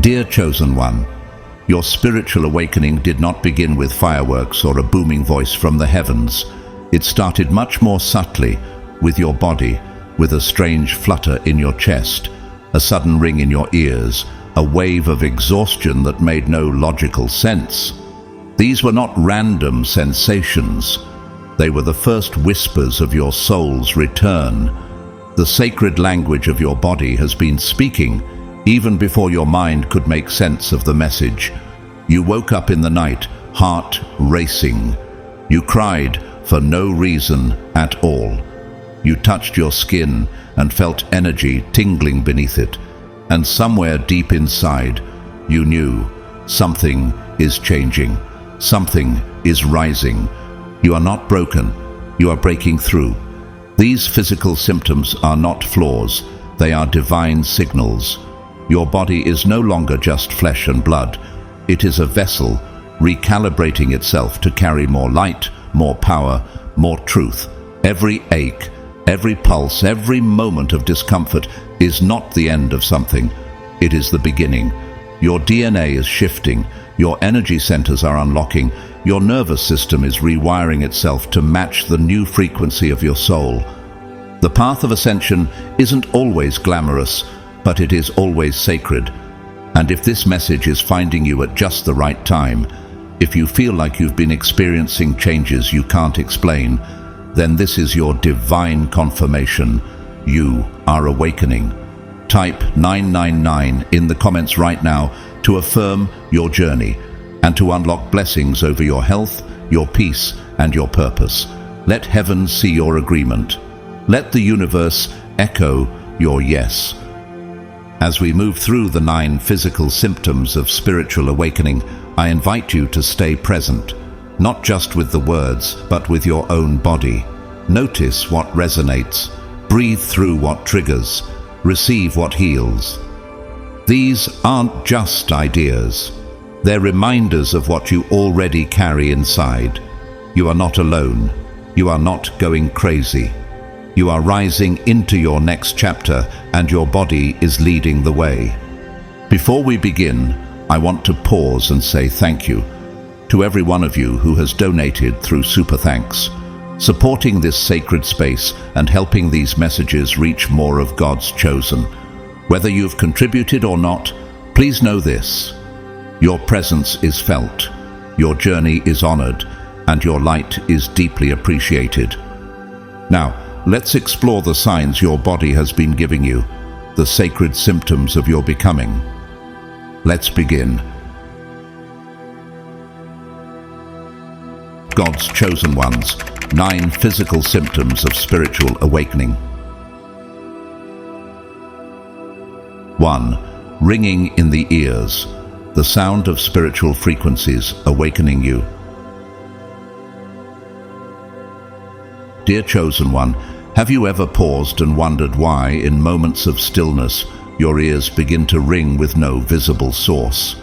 Dear Chosen One, your spiritual awakening did not begin with fireworks or a booming voice from the heavens. It started much more subtly, with your body, with a strange flutter in your chest, a sudden ring in your ears, a wave of exhaustion that made no logical sense. These were not random sensations. They were the first whispers of your soul's return. The sacred language of your body has been speaking, even before your mind could make sense of the message. You woke up in the night, heart racing. You cried for no reason at all. You touched your skin and felt energy tingling beneath it. And somewhere deep inside, you knew something is changing. Something is rising. You are not broken. You are breaking through. These physical symptoms are not flaws. They are divine signals. Your body is no longer just flesh and blood. It is a vessel recalibrating itself to carry more light, more power, more truth. Every ache, every pulse, every moment of discomfort is not the end of something. It is the beginning. Your DNA is shifting. Your energy centers are unlocking. Your nervous system is rewiring itself to match the new frequency of your soul. The path of ascension isn't always glamorous, but it is always sacred. And if this message is finding you at just the right time, if you feel like you've been experiencing changes you can't explain, then this is your divine confirmation. You are awakening. Type 999 in the comments right now to affirm your journey and to unlock blessings over your health, your peace, and your purpose. Let heaven see your agreement. Let the universe echo your yes. As we move through the 9 physical symptoms of spiritual awakening, I invite you to stay present, not just with the words, but with your own body. Notice what resonates, breathe through what triggers, receive what heals. These aren't just ideas. They're reminders of what you already carry inside. You are not alone. You are not going crazy. You are rising into your next chapter, and your body is leading the way. Before we begin, I want to pause and say thank you to every one of you who has donated through Super Thanks, supporting this sacred space and helping these messages reach more of God's chosen. Whether you've contributed or not, please know this: your presence is felt, your journey is honored, and your light is deeply appreciated. Now, let's explore the signs your body has been giving you, the sacred symptoms of your becoming. Let's begin. God's chosen ones, 9 physical symptoms of spiritual awakening. 1. Ringing in the ears, the sound of spiritual frequencies awakening you. Dear Chosen One, have you ever paused and wondered why, in moments of stillness, your ears begin to ring with no visible source?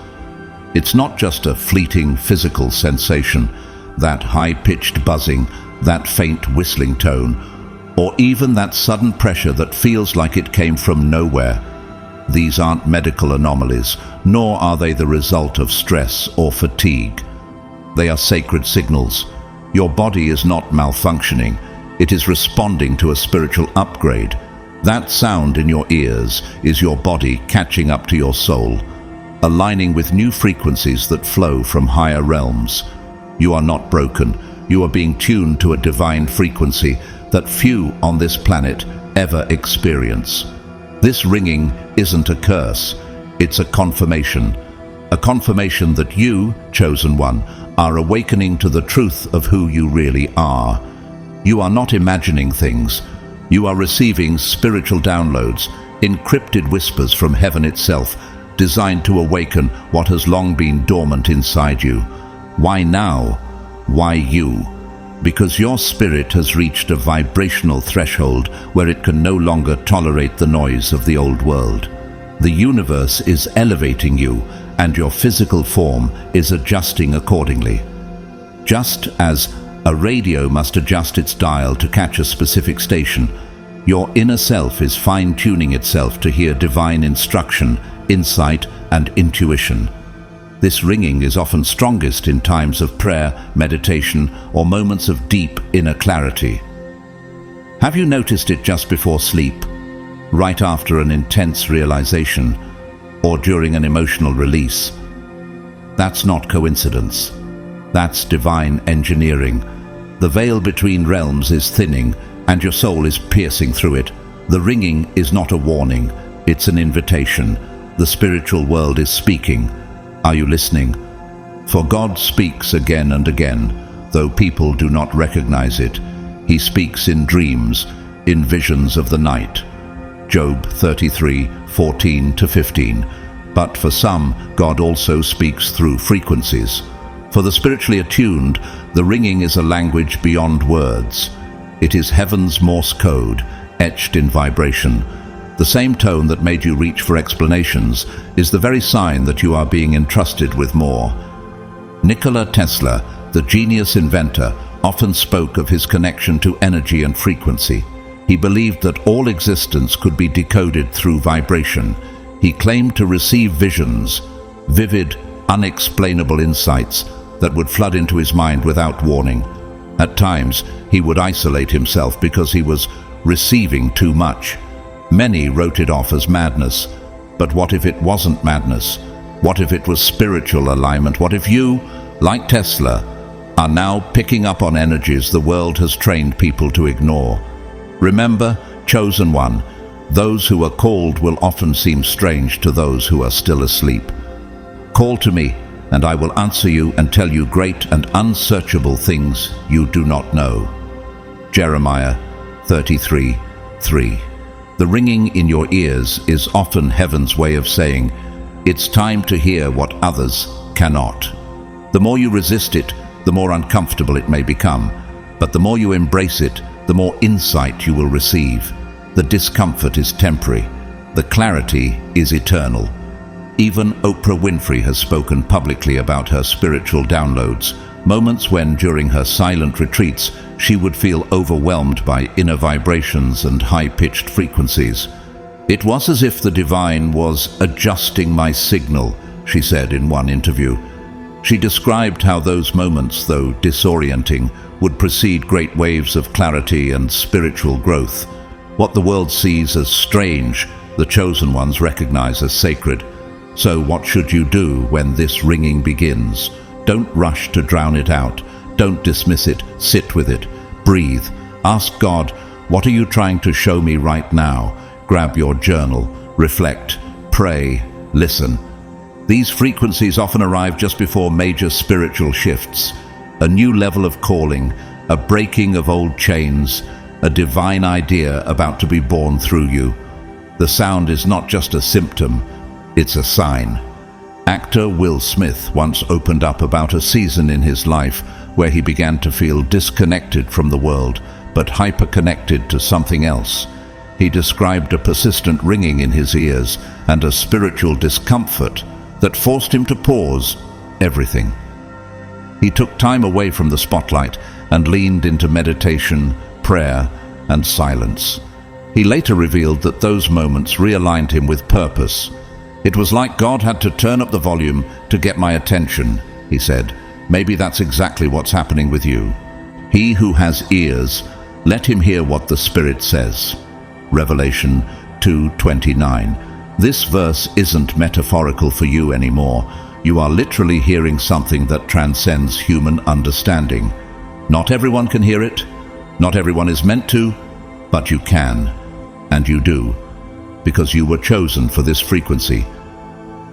It's not just a fleeting physical sensation, that high-pitched buzzing, that faint whistling tone, or even that sudden pressure that feels like it came from nowhere. These aren't medical anomalies, nor are they the result of stress or fatigue. They are sacred signals. Your body is not malfunctioning. It is responding to a spiritual upgrade. That sound in your ears is your body catching up to your soul, aligning with new frequencies that flow from higher realms. You are not broken. You are being tuned to a divine frequency that few on this planet ever experience. This ringing isn't a curse. It's a confirmation that you, Chosen One, are awakening to the truth of who you really are. You are not imagining things. You are receiving spiritual downloads, encrypted whispers from heaven itself, designed to awaken what has long been dormant inside you. Why now? Why you? Because your spirit has reached a vibrational threshold where it can no longer tolerate the noise of the old world. The universe is elevating you, and your physical form is adjusting accordingly. Just as a radio must adjust its dial to catch a specific station, your inner self is fine-tuning itself to hear divine instruction, insight, and intuition. This ringing is often strongest in times of prayer, meditation, or moments of deep inner clarity. Have you noticed it just before sleep, right after an intense realization, or during an emotional release? That's not coincidence. That's divine engineering. The veil between realms is thinning, and your soul is piercing through it. The ringing is not a warning, it's an invitation. The spiritual world is speaking. Are you listening? For God speaks again and again, though people do not recognize it. He speaks in dreams, in visions of the night. Job 33:14-15. But for some, God also speaks through frequencies. For the spiritually attuned, the ringing is a language beyond words. It is heaven's Morse code, etched in vibration. The same tone that made you reach for explanations is the very sign that you are being entrusted with more. Nikola Tesla, the genius inventor, often spoke of his connection to energy and frequency. He believed that all existence could be decoded through vibration. He claimed to receive visions, vivid, unexplainable insights that would flood into his mind without warning. At times, he would isolate himself because he was receiving too much. Many wrote it off as madness. But what if it wasn't madness? What if it was spiritual alignment? What if you, like Tesla, are now picking up on energies the world has trained people to ignore? Remember, chosen one, those who are called will often seem strange to those who are still asleep. Call to me, and I will answer you and tell you great and unsearchable things you do not know. Jeremiah 33:3. The ringing in your ears is often heaven's way of saying, it's time to hear what others cannot. The more you resist it, the more uncomfortable it may become. But the more you embrace it, the more insight you will receive. The discomfort is temporary. The clarity is eternal. Even Oprah Winfrey has spoken publicly about her spiritual downloads, moments when, during her silent retreats, she would feel overwhelmed by inner vibrations and high-pitched frequencies. It was as if the divine was adjusting my signal, she said in one interview. She described how those moments, though disorienting, would precede great waves of clarity and spiritual growth. What the world sees as strange, the chosen ones recognize as sacred. So what should you do when this ringing begins? Don't rush to drown it out. Don't dismiss it. Sit with it. Breathe. Ask God, what are you trying to show me right now? Grab your journal. Reflect. Pray. Listen. These frequencies often arrive just before major spiritual shifts. A new level of calling, a breaking of old chains, a divine idea about to be born through you. The sound is not just a symptom, it's a sign. Actor Will Smith once opened up about a season in his life where he began to feel disconnected from the world, but hyper-connected to something else. He described a persistent ringing in his ears and a spiritual discomfort that forced him to pause everything. He took time away from the spotlight and leaned into meditation, prayer, and silence. He later revealed that those moments realigned him with purpose. It was like God had to turn up the volume to get my attention, he said. Maybe that's exactly what's happening with you. He who has ears, let him hear what the Spirit says. Revelation 2:29. This verse isn't metaphorical for you anymore. You are literally hearing something that transcends human understanding. Not everyone can hear it. Not everyone is meant to, but you can, and you do, because you were chosen for this frequency.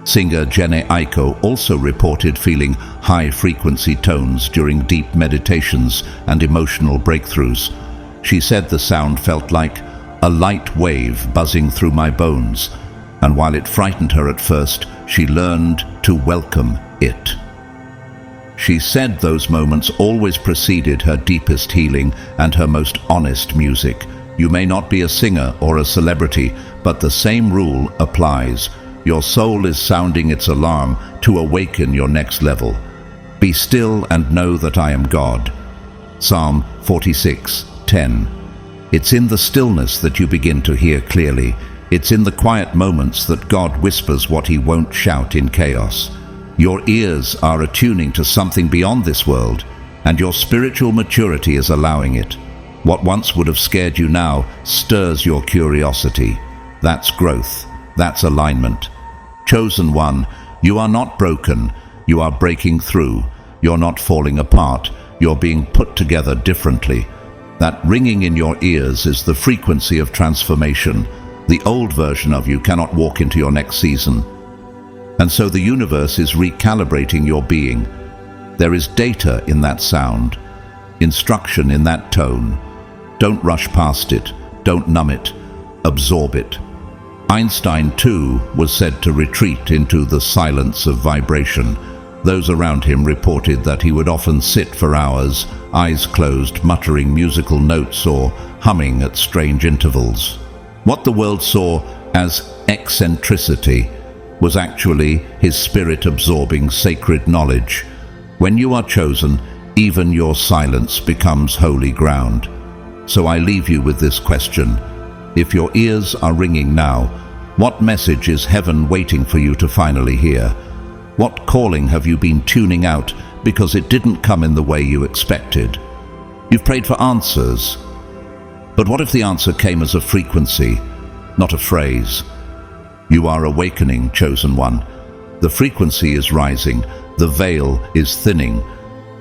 Singer Jhené Aiko also reported feeling high-frequency tones during deep meditations and emotional breakthroughs. She said the sound felt like a light wave buzzing through my bones, and while it frightened her at first, she learned to welcome it. She said those moments always preceded her deepest healing and her most honest music. You may not be a singer or a celebrity, but the same rule applies. Your soul is sounding its alarm to awaken your next level. Be still and know that I am God. Psalm 46:10. It's in the stillness that you begin to hear clearly. It's in the quiet moments that God whispers what he won't shout in chaos. Your ears are attuning to something beyond this world, and your spiritual maturity is allowing it. What once would have scared you now stirs your curiosity. That's growth. That's alignment. Chosen one, you are not broken. You are breaking through. You're not falling apart. You're being put together differently. That ringing in your ears is the frequency of transformation. The old version of you cannot walk into your next season. And so the universe is recalibrating your being. There is data in that sound, instruction in that tone. Don't rush past it. Don't numb it. Absorb it. Einstein, too, was said to retreat into the silence of vibration. Those around him reported that he would often sit for hours, eyes closed, muttering musical notes or humming at strange intervals. What the world saw as eccentricity was actually his spirit absorbing sacred knowledge. When you are chosen, even your silence becomes holy ground. So I leave you with this question. If your ears are ringing now, what message is heaven waiting for you to finally hear? What calling have you been tuning out because it didn't come in the way you expected? You've prayed for answers. But what if the answer came as a frequency, not a phrase? You are awakening, chosen one. The frequency is rising, the veil is thinning,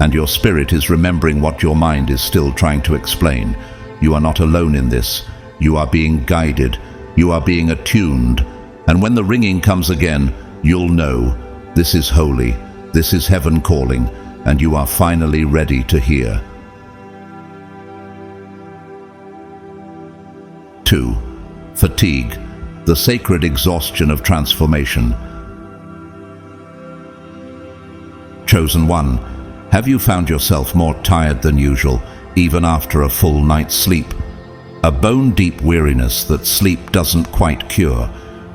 and your spirit is remembering what your mind is still trying to explain. You are not alone in this. You are being guided. You are being attuned. And when the ringing comes again, you'll know this is holy, this is heaven calling, and you are finally ready to hear. 2. Fatigue, the sacred exhaustion of transformation. Chosen one, have you found yourself more tired than usual, even after a full night's sleep? A bone-deep weariness that sleep doesn't quite cure.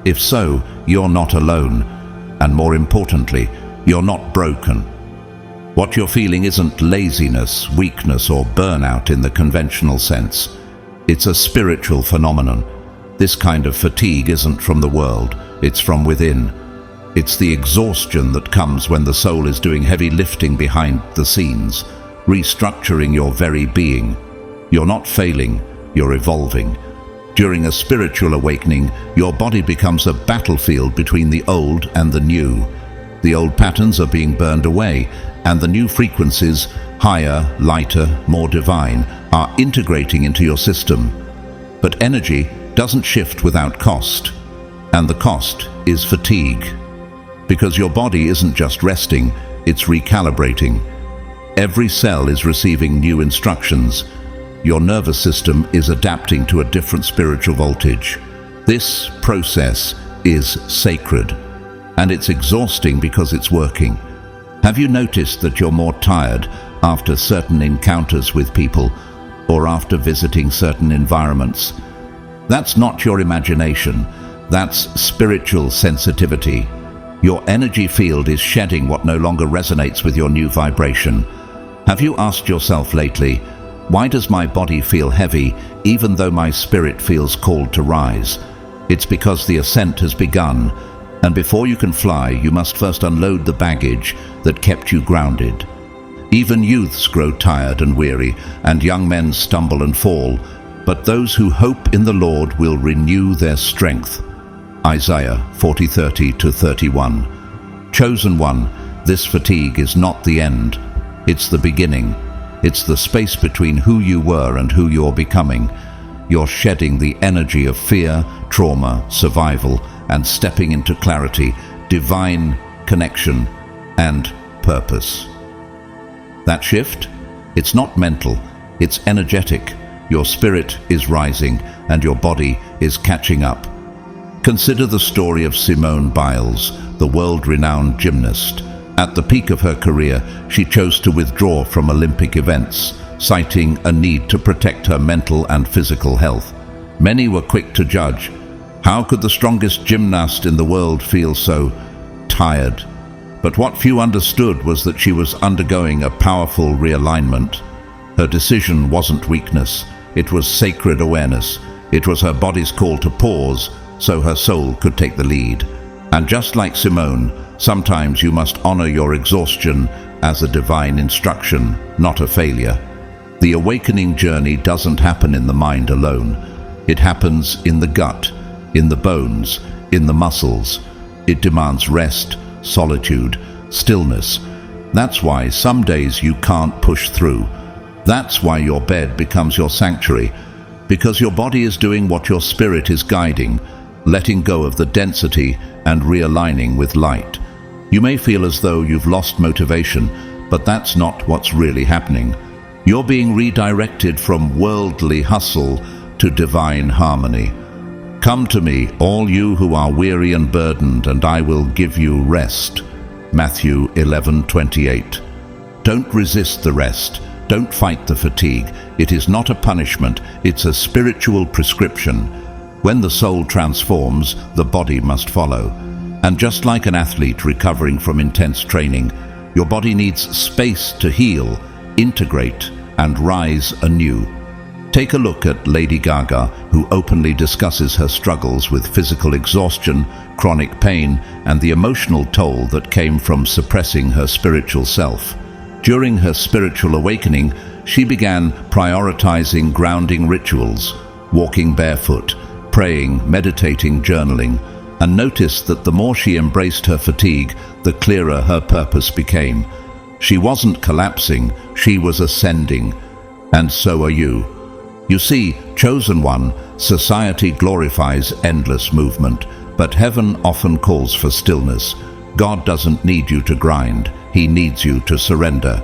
If so, you're not alone. And more importantly, you're not broken. What you're feeling isn't laziness, weakness, or burnout in the conventional sense. It's a spiritual phenomenon. This kind of fatigue isn't from the world, it's from within. It's the exhaustion that comes when the soul is doing heavy lifting behind the scenes, restructuring your very being. You're not failing, you're evolving. During a spiritual awakening, your body becomes a battlefield between the old and the new. The old patterns are being burned away, and the new frequencies, higher, lighter, more divine, are integrating into your system. But energy doesn't shift without cost, and the cost is fatigue. Because your body isn't just resting, it's recalibrating. Every cell is receiving new instructions. Your nervous system is adapting to a different spiritual voltage. This process is sacred, and it's exhausting because it's working. Have you noticed that you're more tired after certain encounters with people or after visiting certain environments? That's not your imagination, that's spiritual sensitivity. Your energy field is shedding what no longer resonates with your new vibration. Have you asked yourself lately, why does my body feel heavy even though my spirit feels called to rise? It's because the ascent has begun, and before you can fly, you must first unload the baggage that kept you grounded. Even youths grow tired and weary, and young men stumble and fall, but those who hope in the Lord will renew their strength. Isaiah 40:30-31. Chosen one, this fatigue is not the end, it's the beginning. It's the space between who you were and who you're becoming. You're shedding the energy of fear, trauma, survival, and stepping into clarity, divine connection, and purpose. That shift? It's not mental, it's energetic. Your spirit is rising, and your body is catching up. Consider the story of Simone Biles, the world-renowned gymnast. At the peak of her career, she chose to withdraw from Olympic events, citing a need to protect her mental and physical health. Many were quick to judge. How could the strongest gymnast in the world feel so tired? But what few understood was that she was undergoing a powerful realignment. Her decision wasn't weakness, it was sacred awareness. It was her body's call to pause, so her soul could take the lead. And just like Simone, sometimes you must honor your exhaustion as a divine instruction, not a failure. The awakening journey doesn't happen in the mind alone. It happens in the gut, in the bones, in the muscles. It demands rest, solitude, stillness. That's why some days you can't push through. That's why your bed becomes your sanctuary, because your body is doing what your spirit is guiding, letting go of the density and realigning with light. You may feel as though you've lost motivation, but that's not what's really happening. You're being redirected from worldly hustle to divine harmony. Come to me, all you who are weary and burdened, and I will give you rest. Matthew 11:28. Don't resist the rest. Don't fight the fatigue. It is not a punishment, it's a spiritual prescription. When the soul transforms, the body must follow. And just like an athlete recovering from intense training, your body needs space to heal, integrate, and rise anew. Take a look at Lady Gaga, who openly discusses her struggles with physical exhaustion, chronic pain, and the emotional toll that came from suppressing her spiritual self. During her spiritual awakening, she began prioritizing grounding rituals, walking barefoot, praying, meditating, journaling, and noticed that the more she embraced her fatigue, the clearer her purpose became. She wasn't collapsing, she was ascending. And so are you. You see, chosen one, society glorifies endless movement, but heaven often calls for stillness. God doesn't need you to grind, He needs you to surrender.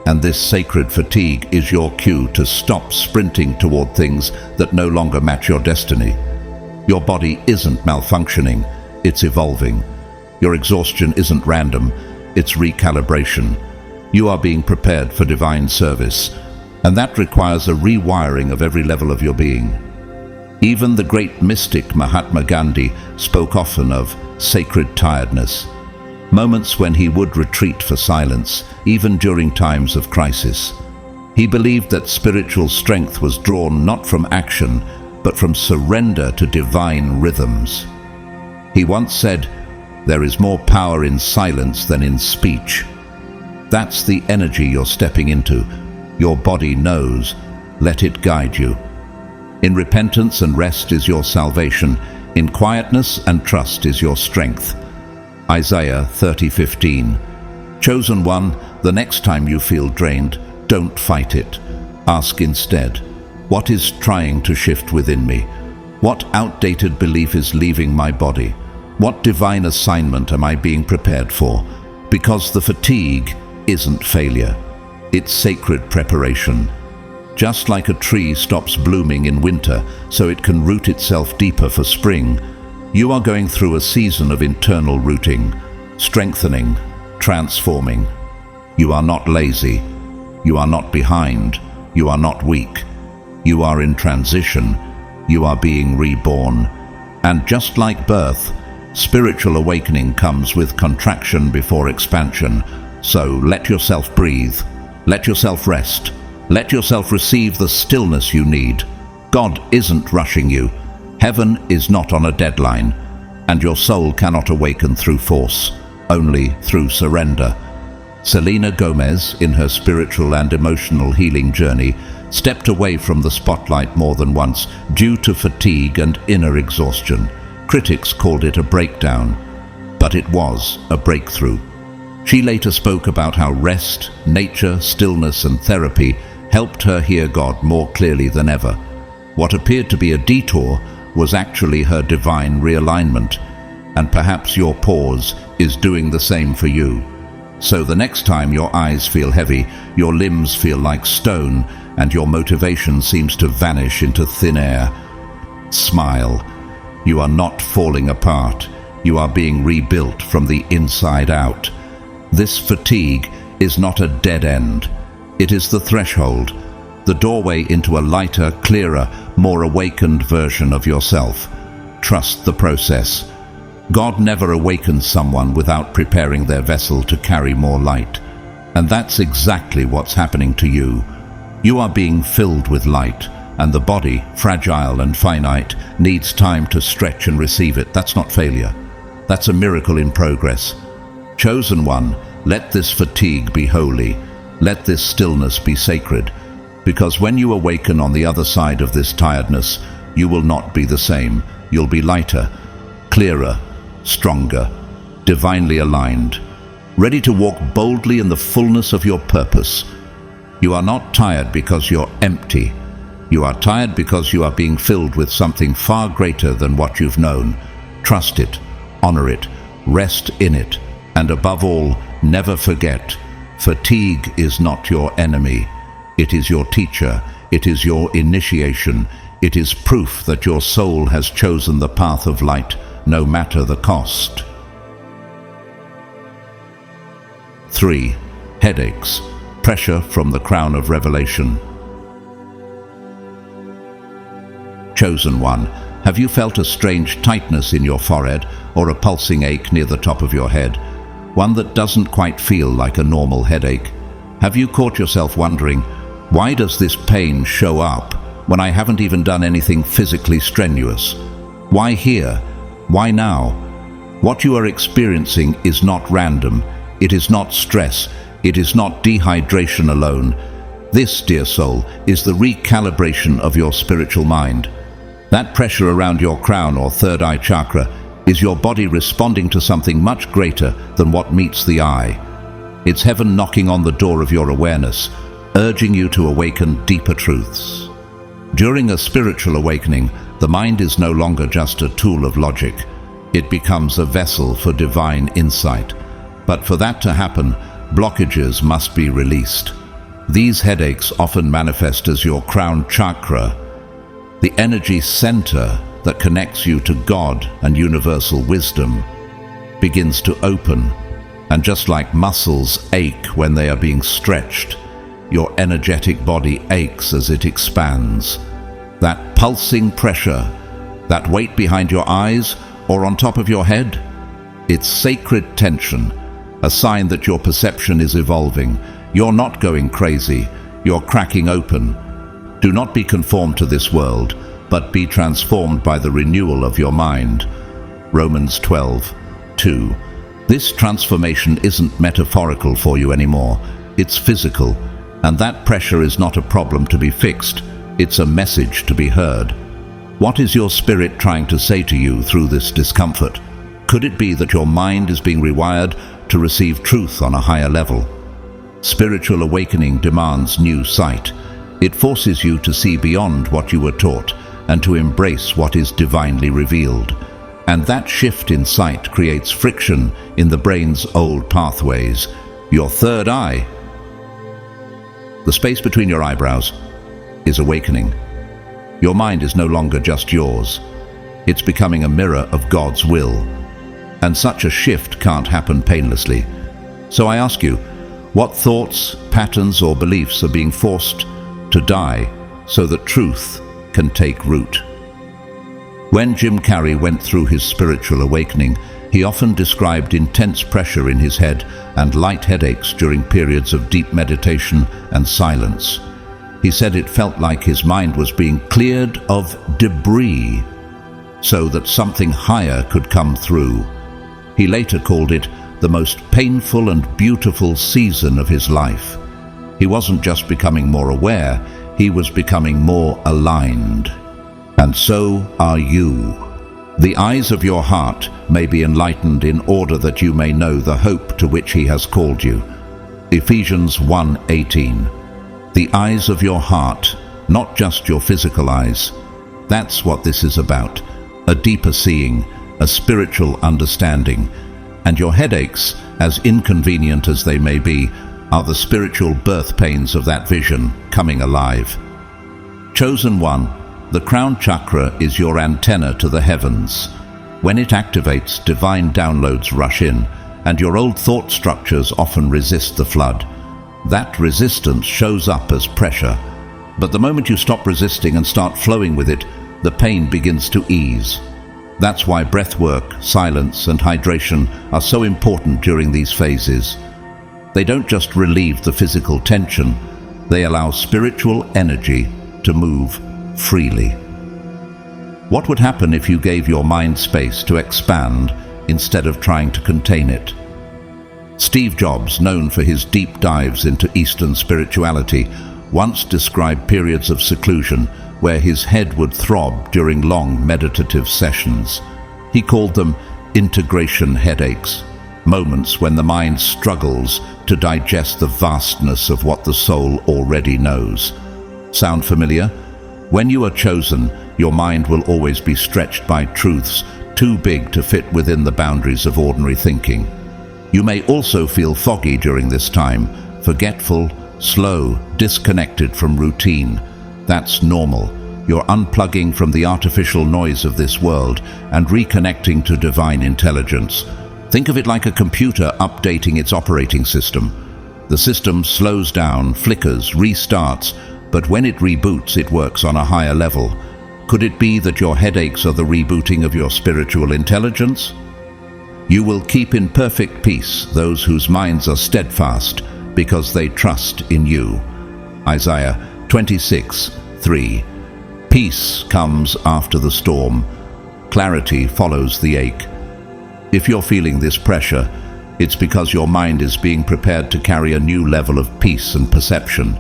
And this sacred fatigue is your cue to stop sprinting toward things that no longer match your destiny. Your body isn't malfunctioning, it's evolving. Your exhaustion isn't random, it's recalibration. You are being prepared for divine service, and that requires a rewiring of every level of your being. Even the great mystic Mahatma Gandhi spoke often of sacred tiredness, moments when he would retreat for silence, even during times of crisis. He believed that spiritual strength was drawn not from action, but from surrender to divine rhythms. He once said, "There is more power in silence than in speech." That's the energy you're stepping into. Your body knows. Let it guide you. In repentance and rest is your salvation. In quietness and trust is your strength. Isaiah 30:15. Chosen one, the next time you feel drained, don't fight it. Ask instead, what is trying to shift within me? What outdated belief is leaving my body? What divine assignment am I being prepared for? Because the fatigue isn't failure. It's sacred preparation. Just like a tree stops blooming in winter so it can root itself deeper for spring, you are going through a season of internal rooting, strengthening, transforming. You are not lazy. You are not behind. You are not weak. You are in transition. You are being reborn. And just like birth, spiritual awakening comes with contraction before expansion. So let yourself breathe. Let yourself rest. Let yourself receive the stillness you need. God isn't rushing you. Heaven is not on a deadline. And your soul cannot awaken through force, only through surrender. Selena Gomez, in her spiritual and emotional healing journey, stepped away from the spotlight more than once due to fatigue and inner exhaustion. Critics called it a breakdown, but it was a breakthrough. She later spoke about how rest, nature, stillness, and therapy helped her hear God more clearly than ever. What appeared to be a detour was actually her divine realignment, and perhaps your pause is doing the same for you. So the next time your eyes feel heavy, your limbs feel like stone, and your motivation seems to vanish into thin air, smile. You are not falling apart. You are being rebuilt from the inside out. This fatigue is not a dead end. It is the threshold, the doorway into a lighter, clearer, more awakened version of yourself. Trust the process. God never awakens someone without preparing their vessel to carry more light. And that's exactly what's happening to you. You are being filled with light, and the body, fragile and finite, needs time to stretch and receive it. That's not failure. That's a miracle in progress. Chosen one, let this fatigue be holy. Let this stillness be sacred. Because when you awaken on the other side of this tiredness, you will not be the same. You'll be lighter, clearer, stronger, divinely aligned, ready to walk boldly in the fullness of your purpose. You are not tired because you're empty. You are tired because you are being filled with something far greater than what you've known. Trust it, honor it, rest in it, and above all, never forget, fatigue is not your enemy. It is your teacher. It is your initiation. It is proof that your soul has chosen the path of light, no matter the cost. 3. Headaches. Pressure from the crown of revelation. Chosen one, have you felt a strange tightness in your forehead or a pulsing ache near the top of your head? One that doesn't quite feel like a normal headache? Have you caught yourself wondering, why does this pain show up when I haven't even done anything physically strenuous? Why here? Why now? What you are experiencing is not random. It is not stress. It is not dehydration alone. This, dear soul, is the recalibration of your spiritual mind. That pressure around your crown or third eye chakra is your body responding to something much greater than what meets the eye. It's heaven knocking on the door of your awareness, urging you to awaken deeper truths. During a spiritual awakening, the mind is no longer just a tool of logic. It becomes a vessel for divine insight. But for that to happen, blockages must be released. These headaches often manifest as your crown chakra, the energy center that connects you to God and universal wisdom, begins to open. And just like muscles ache when they are being stretched, your energetic body aches as it expands. That pulsing pressure, that weight behind your eyes or on top of your head, it's sacred tension, a sign that your perception is evolving. You're not going crazy, you're cracking open. Do not be conformed to this world, but be transformed by the renewal of your mind. Romans 12:2. This transformation isn't metaphorical for you anymore. It's physical, and that pressure is not a problem to be fixed. It's a message to be heard. What is your spirit trying to say to you through this discomfort? Could it be that your mind is being rewired to receive truth on a higher level? Spiritual awakening demands new sight. It forces you to see beyond what you were taught and to embrace what is divinely revealed. And that shift in sight creates friction in the brain's old pathways. Your third eye, the space between your eyebrows, is awakening. Your mind is no longer just yours. It's becoming a mirror of God's will. And such a shift can't happen painlessly. So I ask you, what thoughts, patterns, or beliefs are being forced to die so that truth can take root? When Jim Carrey went through his spiritual awakening, he often described intense pressure in his head and light headaches during periods of deep meditation and silence. He said it felt like his mind was being cleared of debris so that something higher could come through. He later called it the most painful and beautiful season of his life. He wasn't just becoming more aware, he was becoming more aligned. And so are you. The eyes of your heart may be enlightened in order that you may know the hope to which he has called you. Ephesians 1:18. The eyes of your heart, not just your physical eyes. That's what this is about. A deeper seeing, a spiritual understanding. And your headaches, as inconvenient as they may be, are the spiritual birth pains of that vision coming alive. Chosen one, the crown chakra is your antenna to the heavens. When it activates, divine downloads rush in, and your old thought structures often resist the flood. That resistance shows up as pressure. But the moment you stop resisting and start flowing with it, the pain begins to ease. That's why breath work, silence, and hydration are so important during these phases. They don't just relieve the physical tension, they allow spiritual energy to move freely. What would happen if you gave your mind space to expand instead of trying to contain it? Steve Jobs, known for his deep dives into Eastern spirituality, once described periods of seclusion where his head would throb during long meditative sessions. He called them integration headaches, moments when the mind struggles to digest the vastness of what the soul already knows. Sound familiar? When you are chosen, your mind will always be stretched by truths too big to fit within the boundaries of ordinary thinking. You may also feel foggy during this time, forgetful, slow, disconnected from routine. That's normal. You're unplugging from the artificial noise of this world and reconnecting to divine intelligence. Think of it like a computer updating its operating system. The system slows down, flickers, restarts, but when it reboots, it works on a higher level. Could it be that your headaches are the rebooting of your spiritual intelligence? You will keep in perfect peace those whose minds are steadfast, because they trust in you. Isaiah 26:3. Peace comes after the storm. Clarity follows the ache. If you're feeling this pressure, it's because your mind is being prepared to carry a new level of peace and perception.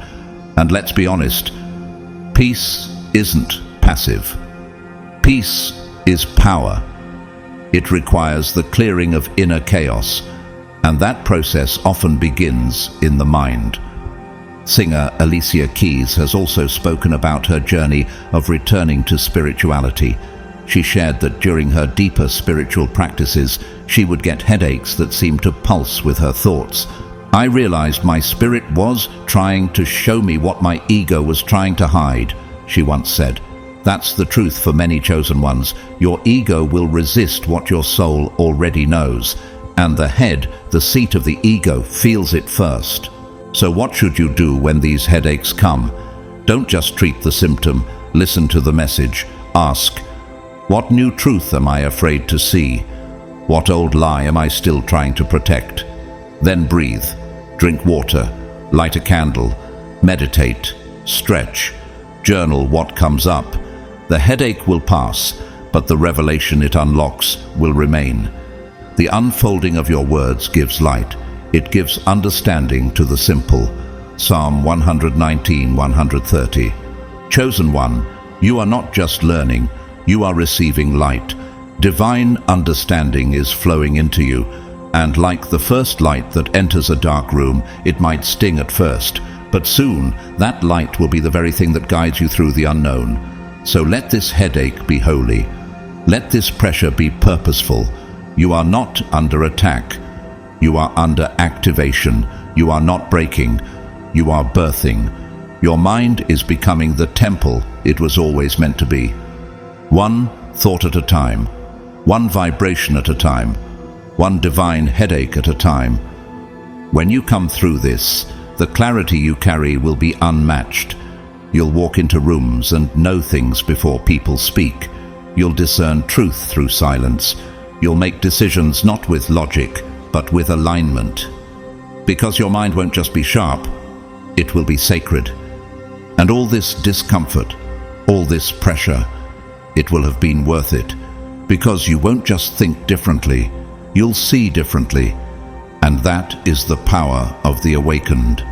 And let's be honest, peace isn't passive. Peace is power. It requires the clearing of inner chaos, and that process often begins in the mind. Singer Alicia Keys has also spoken about her journey of returning to spirituality. She shared that during her deeper spiritual practices, she would get headaches that seemed to pulse with her thoughts. I realized my spirit was trying to show me what my ego was trying to hide, she once said. That's the truth for many chosen ones. Your ego will resist what your soul already knows, and the head, the seat of the ego, feels it first. So what should you do when these headaches come? Don't just treat the symptom, listen to the message. Ask, what new truth am I afraid to see? What old lie am I still trying to protect? Then breathe, drink water, light a candle, meditate, stretch, journal what comes up. The headache will pass, but the revelation it unlocks will remain. The unfolding of your words gives light. It gives understanding to the simple. Psalm 119:130. Chosen one, you are not just learning, you are receiving light. Divine understanding is flowing into you, and like the first light that enters a dark room, it might sting at first, but soon that light will be the very thing that guides you through the unknown. So let this headache be holy. Let this pressure be purposeful. You are not under attack. You are under activation. You are not breaking. You are birthing. Your mind is becoming the temple it was always meant to be. One thought at a time. One vibration at a time. One divine headache at a time. When you come through this, the clarity you carry will be unmatched. You'll walk into rooms and know things before people speak. You'll discern truth through silence. You'll make decisions not with logic, but with alignment. Because your mind won't just be sharp, it will be sacred. And all this discomfort, all this pressure, it will have been worth it. Because you won't just think differently, you'll see differently. And that is the power of the awakened.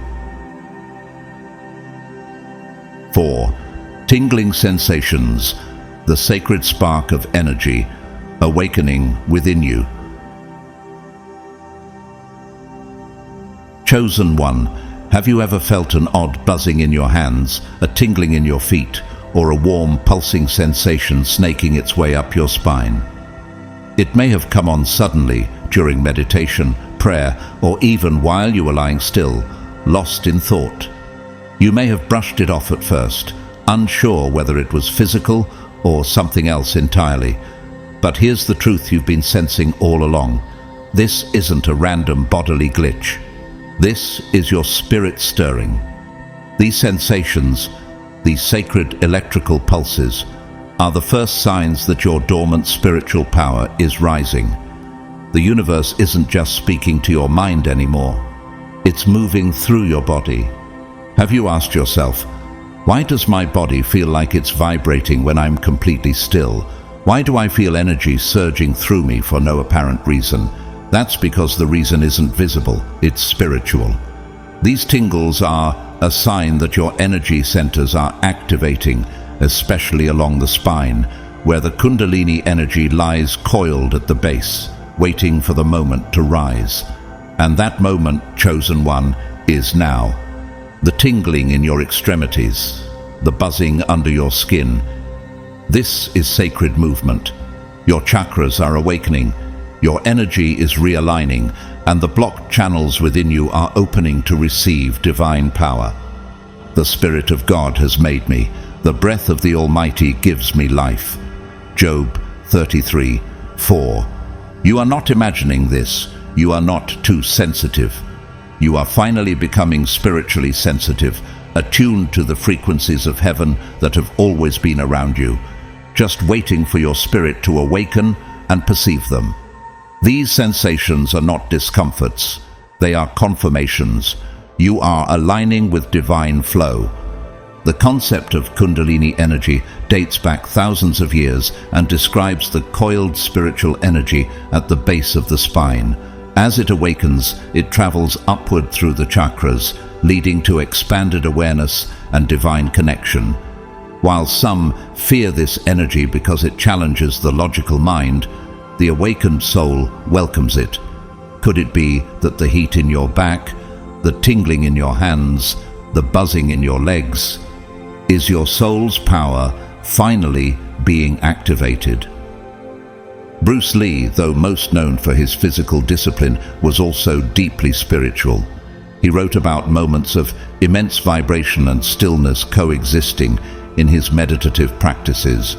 4. Tingling sensations, the sacred spark of energy, awakening within you. Chosen one, have you ever felt an odd buzzing in your hands, a tingling in your feet, or a warm pulsing sensation snaking its way up your spine? It may have come on suddenly during meditation, prayer, or even while you were lying still, lost in thought. You may have brushed it off at first, unsure whether it was physical or something else entirely. But here's the truth you've been sensing all along. This isn't a random bodily glitch. This is your spirit stirring. These sensations, these sacred electrical pulses, are the first signs that your dormant spiritual power is rising. The universe isn't just speaking to your mind anymore. It's moving through your body. Have you asked yourself, Why does my body feel like it's vibrating when I'm completely still? Why do I feel energy surging through me for no apparent reason? That's because the reason isn't visible, it's spiritual. These tingles are a sign that your energy centers are activating, especially along the spine, where the Kundalini energy lies coiled at the base, waiting for the moment to rise. And that moment, chosen one, is now. The tingling in your extremities, the buzzing under your skin. This is sacred movement. Your chakras are awakening, your energy is realigning, and the blocked channels within you are opening to receive divine power. The Spirit of God has made me. The breath of the Almighty gives me life. Job 33:4. You are not imagining this. You are not too sensitive. You are finally becoming spiritually sensitive, attuned to the frequencies of heaven that have always been around you, just waiting for your spirit to awaken and perceive them. These sensations are not discomforts. They are confirmations. You are aligning with divine flow. The concept of Kundalini energy dates back thousands of years and describes the coiled spiritual energy at the base of the spine. As it awakens, it travels upward through the chakras, leading to expanded awareness and divine connection. While some fear this energy because it challenges the logical mind, the awakened soul welcomes it. Could it be that the heat in your back, the tingling in your hands, the buzzing in your legs, is your soul's power finally being activated? Bruce Lee, though most known for his physical discipline, was also deeply spiritual. He wrote about moments of immense vibration and stillness coexisting in his meditative practices.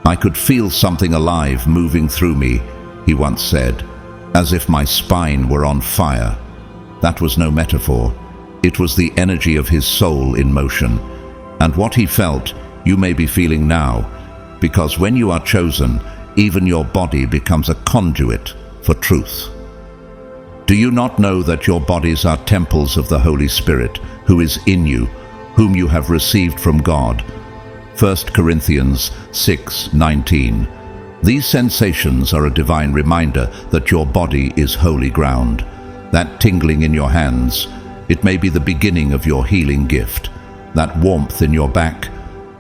I could feel something alive moving through me, he once said, as if my spine were on fire. That was no metaphor. It was the energy of his soul in motion. And what he felt, you may be feeling now, because when you are chosen, even your body becomes a conduit for truth. Do you not know that your bodies are temples of the Holy Spirit, who is in you, whom you have received from God? 1 Corinthians 6:19. These sensations are a divine reminder that your body is holy ground. That tingling in your hands, it may be the beginning of your healing gift. That warmth in your back,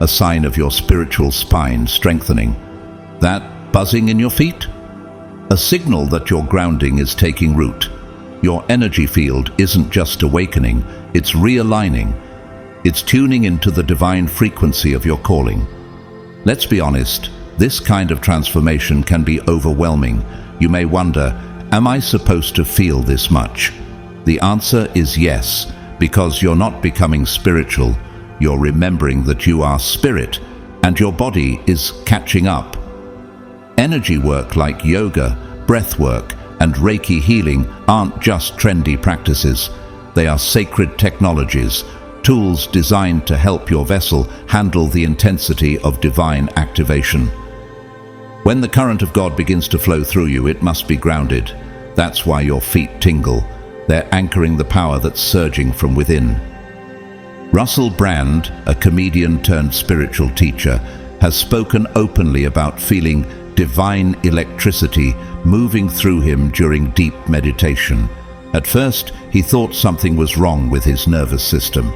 a sign of your spiritual spine strengthening. That buzzing in your feet, a signal that your grounding is taking root. Your energy field isn't just awakening, it's realigning. It's tuning into the divine frequency of your calling. Let's be honest, this kind of transformation can be overwhelming. You may wonder, am I supposed to feel this much? The answer is yes, because you're not becoming spiritual. You're remembering that you are spirit, and your body is catching up. Energy work like yoga, breath work, and Reiki healing aren't just trendy practices. They are sacred technologies, tools designed to help your vessel handle the intensity of divine activation. When the current of God begins to flow through you, it must be grounded. That's why your feet tingle. They're anchoring the power that's surging from within. Russell Brand, a comedian turned spiritual teacher, has spoken openly about feeling divine electricity moving through him during deep meditation. At first, he thought something was wrong with his nervous system.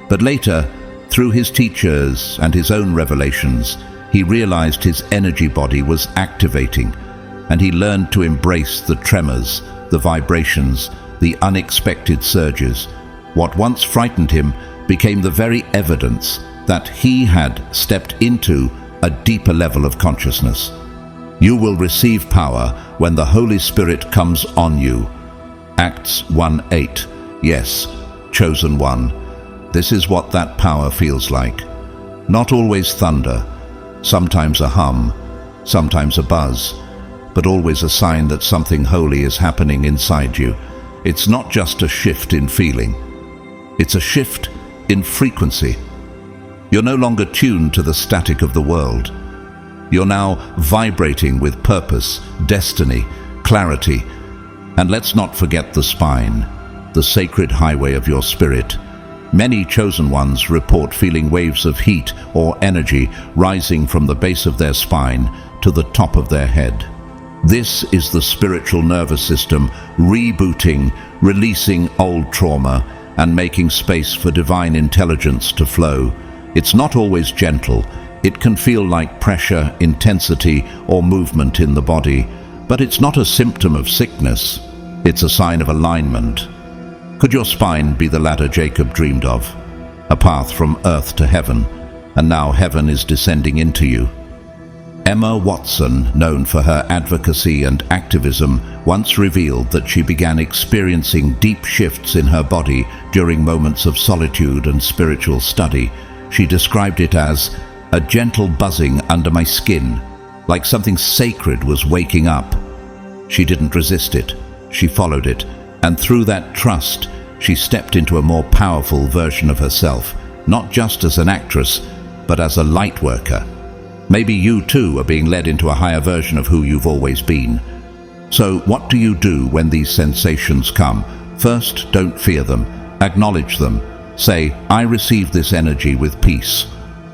But later, through his teachers and his own revelations, he realized his energy body was activating, and he learned to embrace the tremors, the vibrations, the unexpected surges. What once frightened him became the very evidence that he had stepped into a deeper level of consciousness. You will receive power when the Holy Spirit comes on you. Acts 1:8. Yes, chosen one. This is what that power feels like. Not always thunder, sometimes a hum, sometimes a buzz, but always a sign that something holy is happening inside you. It's not just a shift in feeling. It's a shift in frequency. You're no longer tuned to the static of the world. You're now vibrating with purpose, destiny, clarity. And let's not forget the spine, the sacred highway of your spirit. Many chosen ones report feeling waves of heat or energy rising from the base of their spine to the top of their head. This is the spiritual nervous system rebooting, releasing old trauma, and making space for divine intelligence to flow. It's not always gentle. It can feel like pressure, intensity, or movement in the body, but it's not a symptom of sickness. It's a sign of alignment. Could your spine be the ladder Jacob dreamed of? A path from earth to heaven, and now heaven is descending into you. Emma Watson, known for her advocacy and activism, once revealed that she began experiencing deep shifts in her body during moments of solitude and spiritual study. She described it as a gentle buzzing under my skin, like something sacred was waking up. She didn't resist it. She followed it, and through that trust, she stepped into a more powerful version of herself, not just as an actress, but as a light worker. Maybe you too are being led into a higher version of who you've always been. So what do you do when these sensations come? First, don't fear them. Acknowledge them. Say, I receive this energy with peace.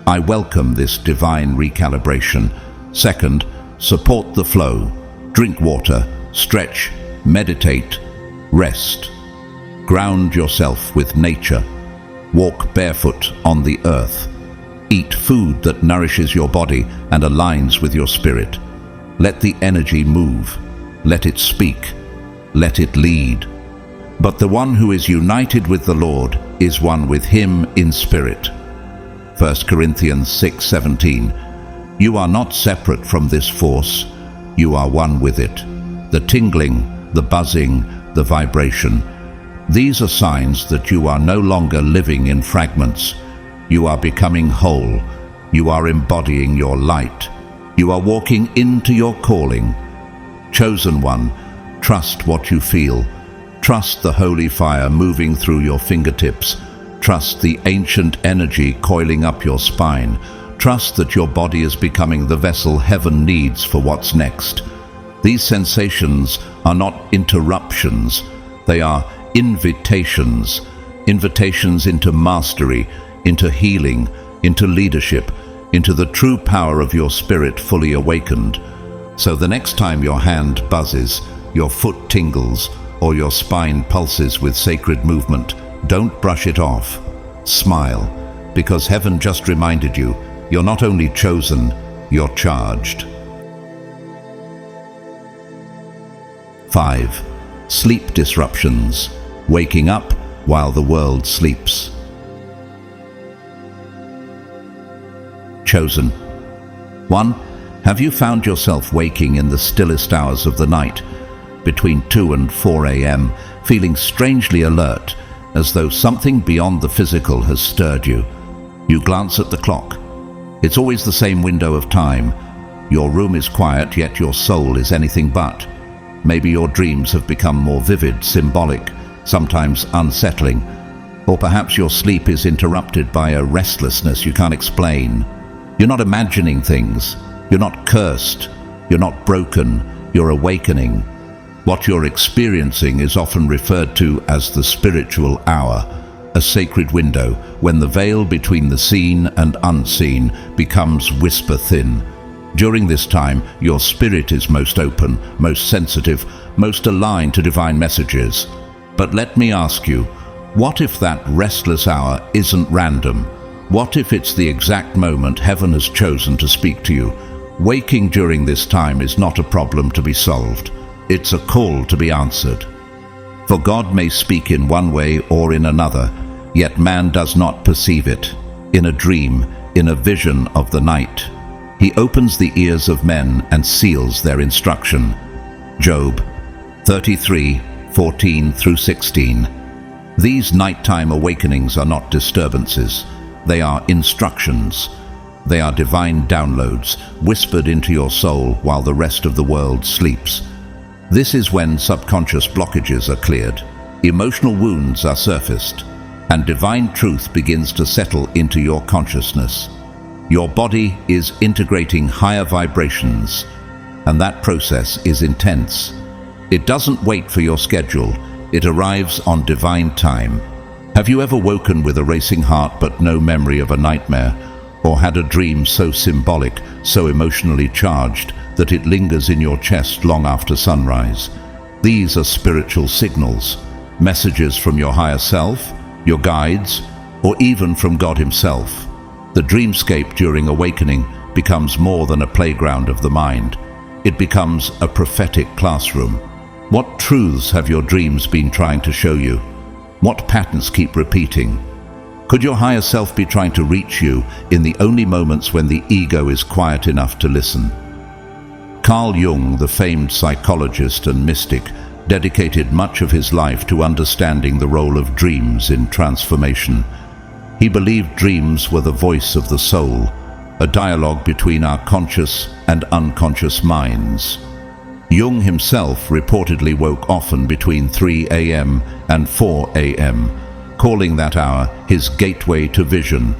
I welcome this divine recalibration. Second, support the flow. Drink water, stretch, meditate, rest. Ground yourself with nature. Walk barefoot on the earth. Eat food that nourishes your body and aligns with your spirit. Let the energy move. Let it speak. Let it lead. But the one who is united with the Lord is one with him in spirit. 1 Corinthians 6:17. You are not separate from this force. You are one with it. The tingling, the buzzing, the vibration. These are signs that you are no longer living in fragments. You are becoming whole. You are embodying your light. You are walking into your calling. Chosen one, trust what you feel. Trust the holy fire moving through your fingertips. Trust the ancient energy coiling up your spine. Trust that your body is becoming the vessel heaven needs for what's next. These sensations are not interruptions. They are invitations. Invitations into mastery, into healing, into leadership, into the true power of your spirit fully awakened. So the next time your hand buzzes, your foot tingles, or your spine pulses with sacred movement, don't brush it off. Smile, because heaven just reminded you, you're not only chosen, you're charged. 5. Sleep disruptions. Waking up while the world sleeps. Chosen. 1. Have you found yourself waking in the stillest hours of the night, between 2 and 4 a.m., feeling strangely alert, as though something beyond the physical has stirred you? You glance at the clock. It's always the same window of time. Your room is quiet, yet your soul is anything but. Maybe your dreams have become more vivid, symbolic, sometimes unsettling. Or perhaps your sleep is interrupted by a restlessness you can't explain. You're not imagining things. You're not cursed. You're not broken. You're awakening. What you're experiencing is often referred to as the spiritual hour, a sacred window when the veil between the seen and unseen becomes whisper thin. During this time, your spirit is most open, most sensitive, most aligned to divine messages. But let me ask you, what if that restless hour isn't random? What if it's the exact moment heaven has chosen to speak to you? Waking during this time is not a problem to be solved. It's a call to be answered. For God may speak in one way or in another, yet man does not perceive it. In a dream, in a vision of the night, he opens the ears of men and seals their instruction. Job 33:14 through 16. These nighttime awakenings are not disturbances. They are instructions. They are divine downloads whispered into your soul while the rest of the world sleeps. This is when subconscious blockages are cleared, emotional wounds are surfaced, and divine truth begins to settle into your consciousness. Your body is integrating higher vibrations, and that process is intense. It doesn't wait for your schedule. It arrives on divine time. Have you ever woken with a racing heart but no memory of a nightmare, or had a dream so symbolic, so emotionally charged, that it lingers in your chest long after sunrise? These are spiritual signals, messages from your higher self, your guides, or even from God Himself. The dreamscape during awakening becomes more than a playground of the mind. It becomes a prophetic classroom. What truths have your dreams been trying to show you? What patterns keep repeating? Could your higher self be trying to reach you in the only moments when the ego is quiet enough to listen? Carl Jung, the famed psychologist and mystic, dedicated much of his life to understanding the role of dreams in transformation. He believed dreams were the voice of the soul, a dialogue between our conscious and unconscious minds. Jung himself reportedly woke often between 3 a.m. and 4 a.m., calling that hour his gateway to vision.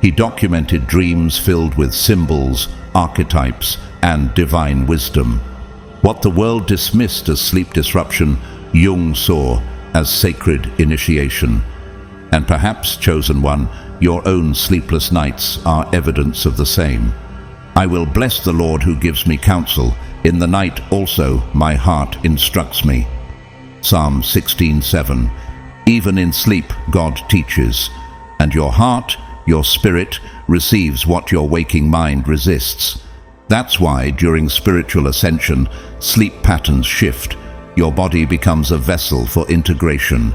He documented dreams filled with symbols, archetypes, and divine wisdom. What the world dismissed as sleep disruption, Jung saw as sacred initiation. And perhaps, chosen one, your own sleepless nights are evidence of the same. I will bless the Lord who gives me counsel. In the night also my heart instructs me. Psalm 16:7. Even in sleep God teaches, and your heart, your spirit, receives what your waking mind resists. That's why during spiritual ascension, sleep patterns shift. Your body becomes a vessel for integration.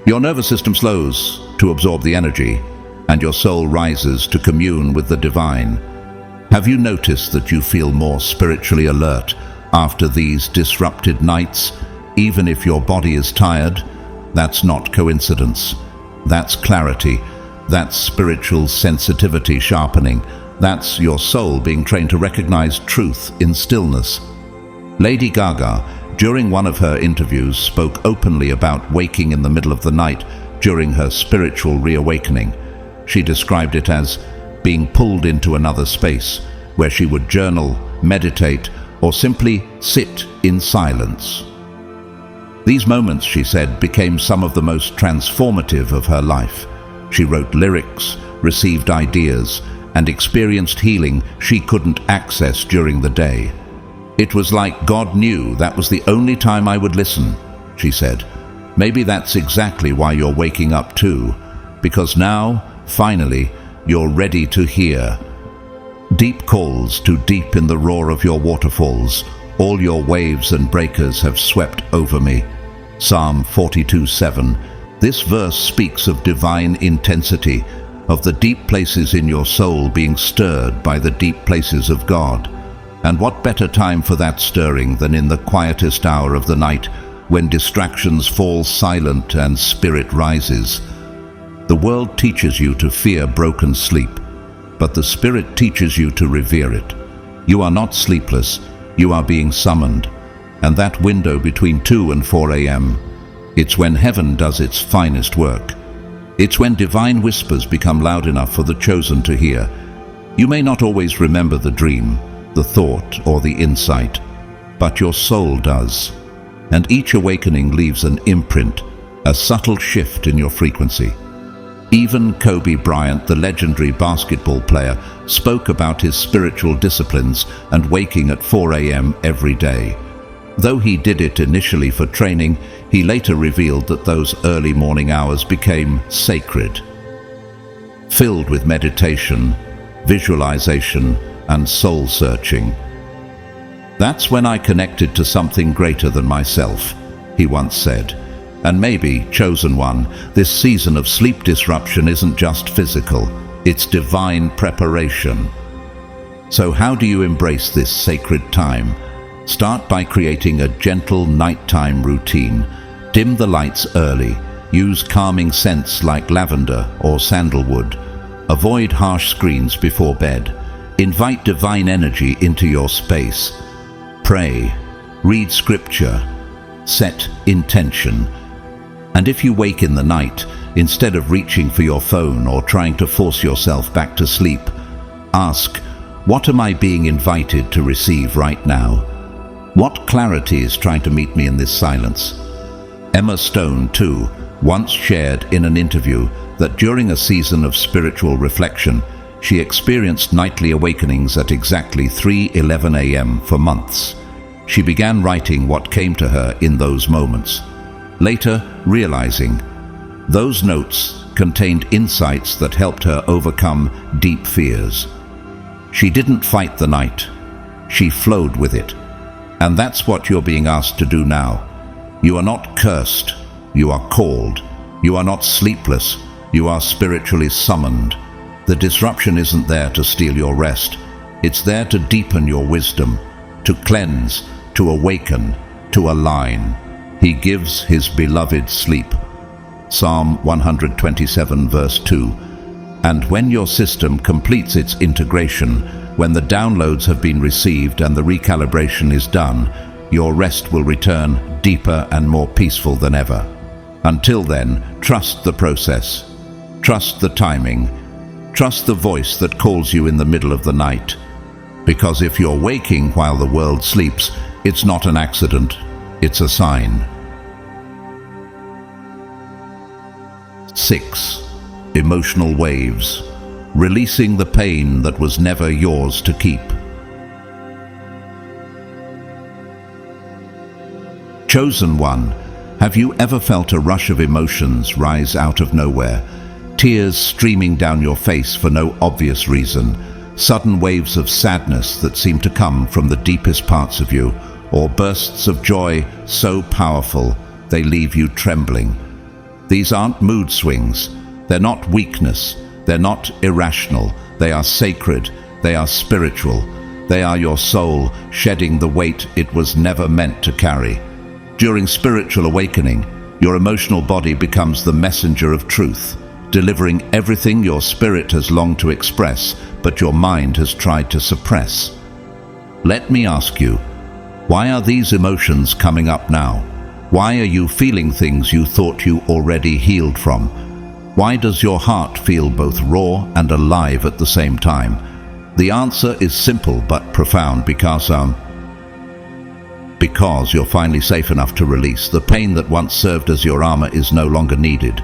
Your nervous system slows to absorb the energy, and your soul rises to commune with the divine. Have you noticed that you feel more spiritually alert after these disrupted nights, even if your body is tired? That's not coincidence. That's clarity. That's spiritual sensitivity sharpening. That's your soul being trained to recognize truth in stillness. Lady Gaga, during one of her interviews, spoke openly about waking in the middle of the night during her spiritual reawakening. She described it as being pulled into another space where she would journal, meditate, or simply sit in silence. These moments, she said, became some of the most transformative of her life. She wrote lyrics, received ideas, and experienced healing she couldn't access during the day. It was like God knew that was the only time I would listen, she said. Maybe that's exactly why you're waking up too, because now, finally, you're ready to hear. Deep calls to deep in the roar of your waterfalls. All your waves and breakers have swept over me. Psalm 42:7. This verse speaks of divine intensity, of the deep places in your soul being stirred by the deep places of God. And what better time for that stirring than in the quietest hour of the night, when distractions fall silent and spirit rises. The world teaches you to fear broken sleep, but the Spirit teaches you to revere it. You are not sleepless, you are being summoned. And that window between 2 and 4 a.m., it's when heaven does its finest work. It's when divine whispers become loud enough for the chosen to hear. You may not always remember the dream, the thought, or the insight, but your soul does. And each awakening leaves an imprint, a subtle shift in your frequency. Even Kobe Bryant, the legendary basketball player, spoke about his spiritual disciplines and waking at 4 a.m. every day. Though he did it initially for training, he later revealed that those early morning hours became sacred, filled with meditation, visualization, and soul-searching. That's when I connected to something greater than myself, he once said. And maybe, chosen one, this season of sleep disruption isn't just physical, it's divine preparation. So how do you embrace this sacred time? Start by creating a gentle nighttime routine. Dim the lights early. Use calming scents like lavender or sandalwood. Avoid harsh screens before bed. Invite divine energy into your space. Pray. Read scripture. Set intention. And if you wake in the night, instead of reaching for your phone or trying to force yourself back to sleep, ask, what am I being invited to receive right now? What clarity is trying to meet me in this silence? Emma Stone, too, once shared in an interview that during a season of spiritual reflection, she experienced nightly awakenings at exactly 3:11 a.m. for months. She began writing what came to her in those moments, later realizing those notes contained insights that helped her overcome deep fears. She didn't fight the night, she flowed with it. And that's what you're being asked to do now. You are not cursed, you are called. You are not sleepless, you are spiritually summoned. The disruption isn't there to steal your rest. It's there to deepen your wisdom, to cleanse, to awaken, to align. He gives his beloved sleep. Psalm 127 verse 2. And when your system completes its integration, when the downloads have been received and the recalibration is done, your rest will return deeper and more peaceful than ever. Until then, trust the process. Trust the timing. Trust the voice that calls you in the middle of the night. Because if you're waking while the world sleeps, it's not an accident, it's a sign. 6. Emotional waves. Releasing the pain that was never yours to keep. Chosen one, have you ever felt a rush of emotions rise out of nowhere? Tears streaming down your face for no obvious reason, sudden waves of sadness that seem to come from the deepest parts of you, or bursts of joy so powerful they leave you trembling. These aren't mood swings, they're not weakness, they're not irrational, they are sacred, they are spiritual, they are your soul shedding the weight it was never meant to carry. During spiritual awakening, your emotional body becomes the messenger of truth, delivering everything your spirit has longed to express, but your mind has tried to suppress. Let me ask you, why are these emotions coming up now? Why are you feeling things you thought you already healed from? Why does your heart feel both raw and alive at the same time? The answer is simple but profound because you're finally safe enough to release. The pain that once served as your armor is no longer needed.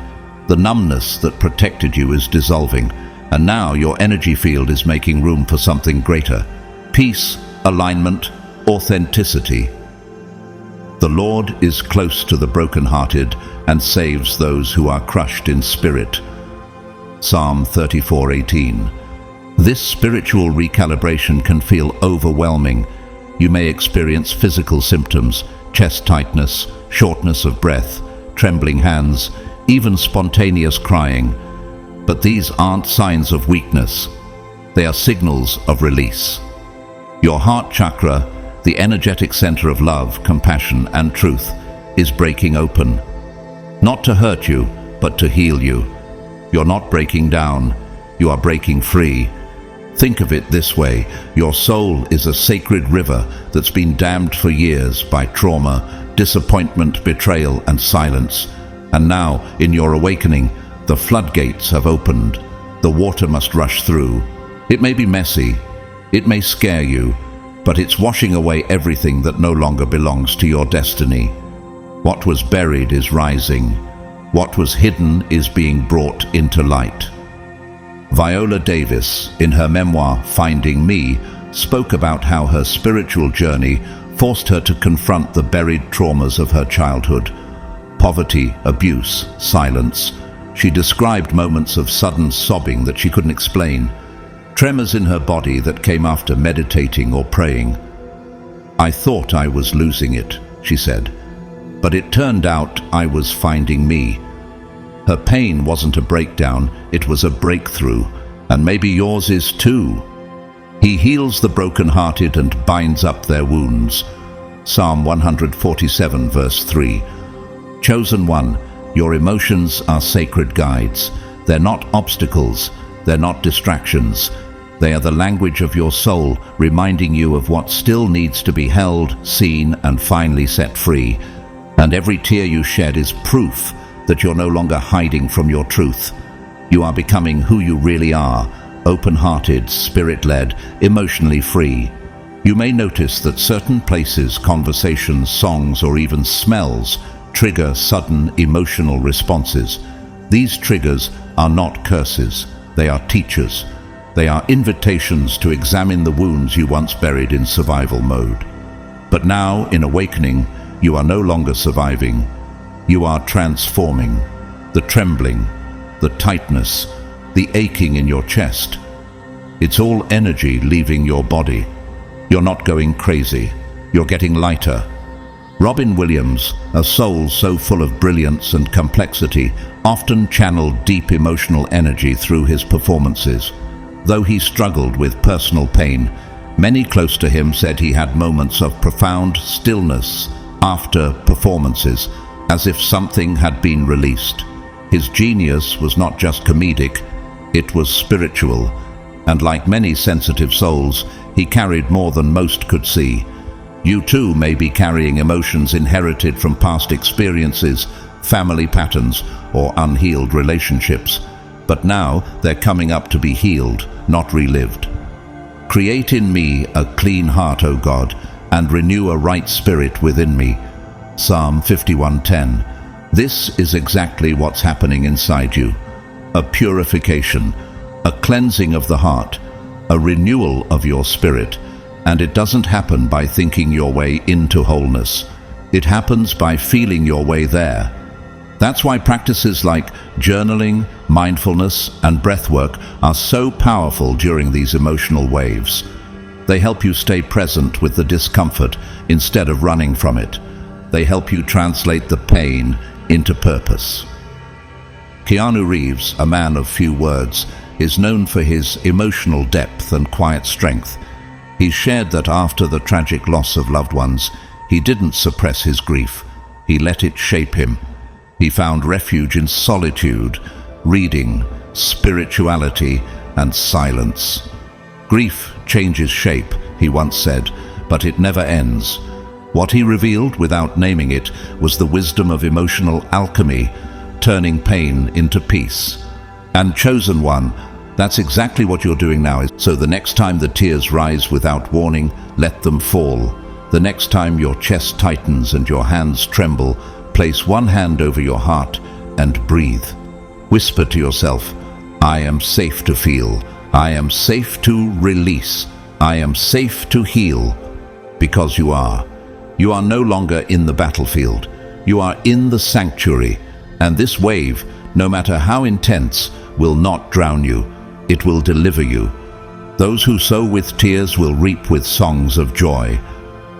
The numbness that protected you is dissolving, and now your energy field is making room for something greater. Peace, alignment, authenticity. The Lord is close to the brokenhearted and saves those who are crushed in spirit. Psalm 34:18. This spiritual recalibration can feel overwhelming. You may experience physical symptoms, chest tightness, shortness of breath, trembling hands, even spontaneous crying. But these aren't signs of weakness. They are signals of release. Your heart chakra, the energetic center of love, compassion, and truth, is breaking open. Not to hurt you, but to heal you. You're not breaking down, you are breaking free. Think of it this way, your soul is a sacred river that's been dammed for years by trauma, disappointment, betrayal, and silence. And now, in your awakening, the floodgates have opened. The water must rush through. It may be messy, it may scare you, but it's washing away everything that no longer belongs to your destiny. What was buried is rising. What was hidden is being brought into light. Viola Davis, in her memoir Finding Me, spoke about how her spiritual journey forced her to confront the buried traumas of her childhood. Poverty, abuse, silence. She described moments of sudden sobbing that she couldn't explain, tremors in her body that came after meditating or praying. I thought I was losing it, she said, but it turned out I was finding me. Her pain wasn't a breakdown, it was a breakthrough, and maybe yours is too. He heals the brokenhearted and binds up their wounds. Psalm 147 verse 3. Chosen one, your emotions are sacred guides. They're not obstacles, they're not distractions. They are the language of your soul, reminding you of what still needs to be held, seen, and finally set free. And every tear you shed is proof that you're no longer hiding from your truth. You are becoming who you really are, open-hearted, spirit-led, emotionally free. You may notice that certain places, conversations, songs, or even smells trigger sudden emotional responses. These triggers are not curses, they are teachers. They are invitations to examine the wounds you once buried in survival mode. But now, in awakening, you are no longer surviving. You are transforming. The trembling, the tightness, the aching in your chest. It's all energy leaving your body. You're not going crazy. You're getting lighter. Robin Williams, a soul so full of brilliance and complexity, often channeled deep emotional energy through his performances. Though he struggled with personal pain, many close to him said he had moments of profound stillness after performances, as if something had been released. His genius was not just comedic, it was spiritual, and like many sensitive souls, he carried more than most could see. You too may be carrying emotions inherited from past experiences, family patterns, or unhealed relationships. But now they're coming up to be healed, not relived. Create in me a clean heart, O God, and renew a right spirit within me. Psalm 51:10. This is exactly what's happening inside you. A purification, a cleansing of the heart, a renewal of your spirit. And it doesn't happen by thinking your way into wholeness. It happens by feeling your way there. That's why practices like journaling, mindfulness, and breathwork are so powerful during these emotional waves. They help you stay present with the discomfort instead of running from it. They help you translate the pain into purpose. Keanu Reeves, a man of few words, is known for his emotional depth and quiet strength. He shared that after the tragic loss of loved ones, he didn't suppress his grief. He let it shape him. He found refuge in solitude, reading, spirituality, and silence. Grief changes shape, he once said, but it never ends. What he revealed, without naming it, was the wisdom of emotional alchemy, turning pain into peace. And chosen one, that's exactly what you're doing now. So the next time the tears rise without warning, let them fall. The next time your chest tightens and your hands tremble, place one hand over your heart and breathe. Whisper to yourself, I am safe to feel. I am safe to release. I am safe to heal. Because you are. You are no longer in the battlefield. You are in the sanctuary. And this wave, no matter how intense, will not drown you. It will deliver you. Those who sow with tears will reap with songs of joy.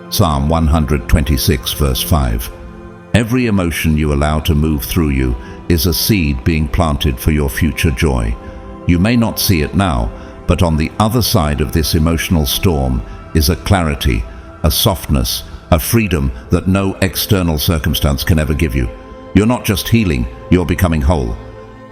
Psalm 126, verse 5. Every emotion you allow to move through you is a seed being planted for your future joy. You may not see it now, but on the other side of this emotional storm is a clarity, a softness, a freedom that no external circumstance can ever give you. You're not just healing, you're becoming whole.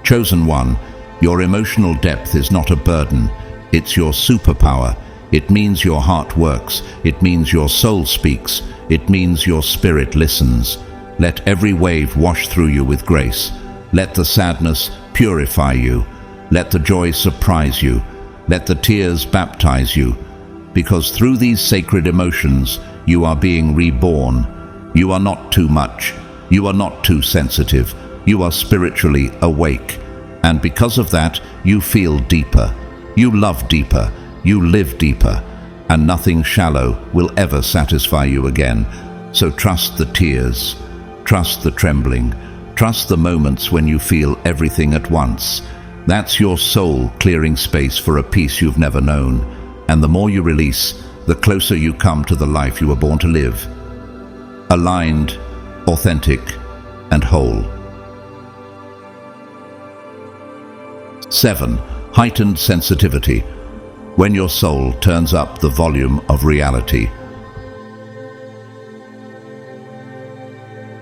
Chosen one, your emotional depth is not a burden, it's your superpower. It means your heart works, it means your soul speaks, it means your spirit listens. Let every wave wash through you with grace. Let the sadness purify you. Let the joy surprise you. Let the tears baptize you. Because through these sacred emotions, you are being reborn. You are not too much. You are not too sensitive. You are spiritually awake. And because of that, you feel deeper. You love deeper. You live deeper. And nothing shallow will ever satisfy you again. So trust the tears. Trust the trembling. Trust the moments when you feel everything at once. That's your soul clearing space for a peace you've never known. And the more you release, the closer you come to the life you were born to live. Aligned, authentic, and whole. 7. Heightened sensitivity. When your soul turns up the volume of reality.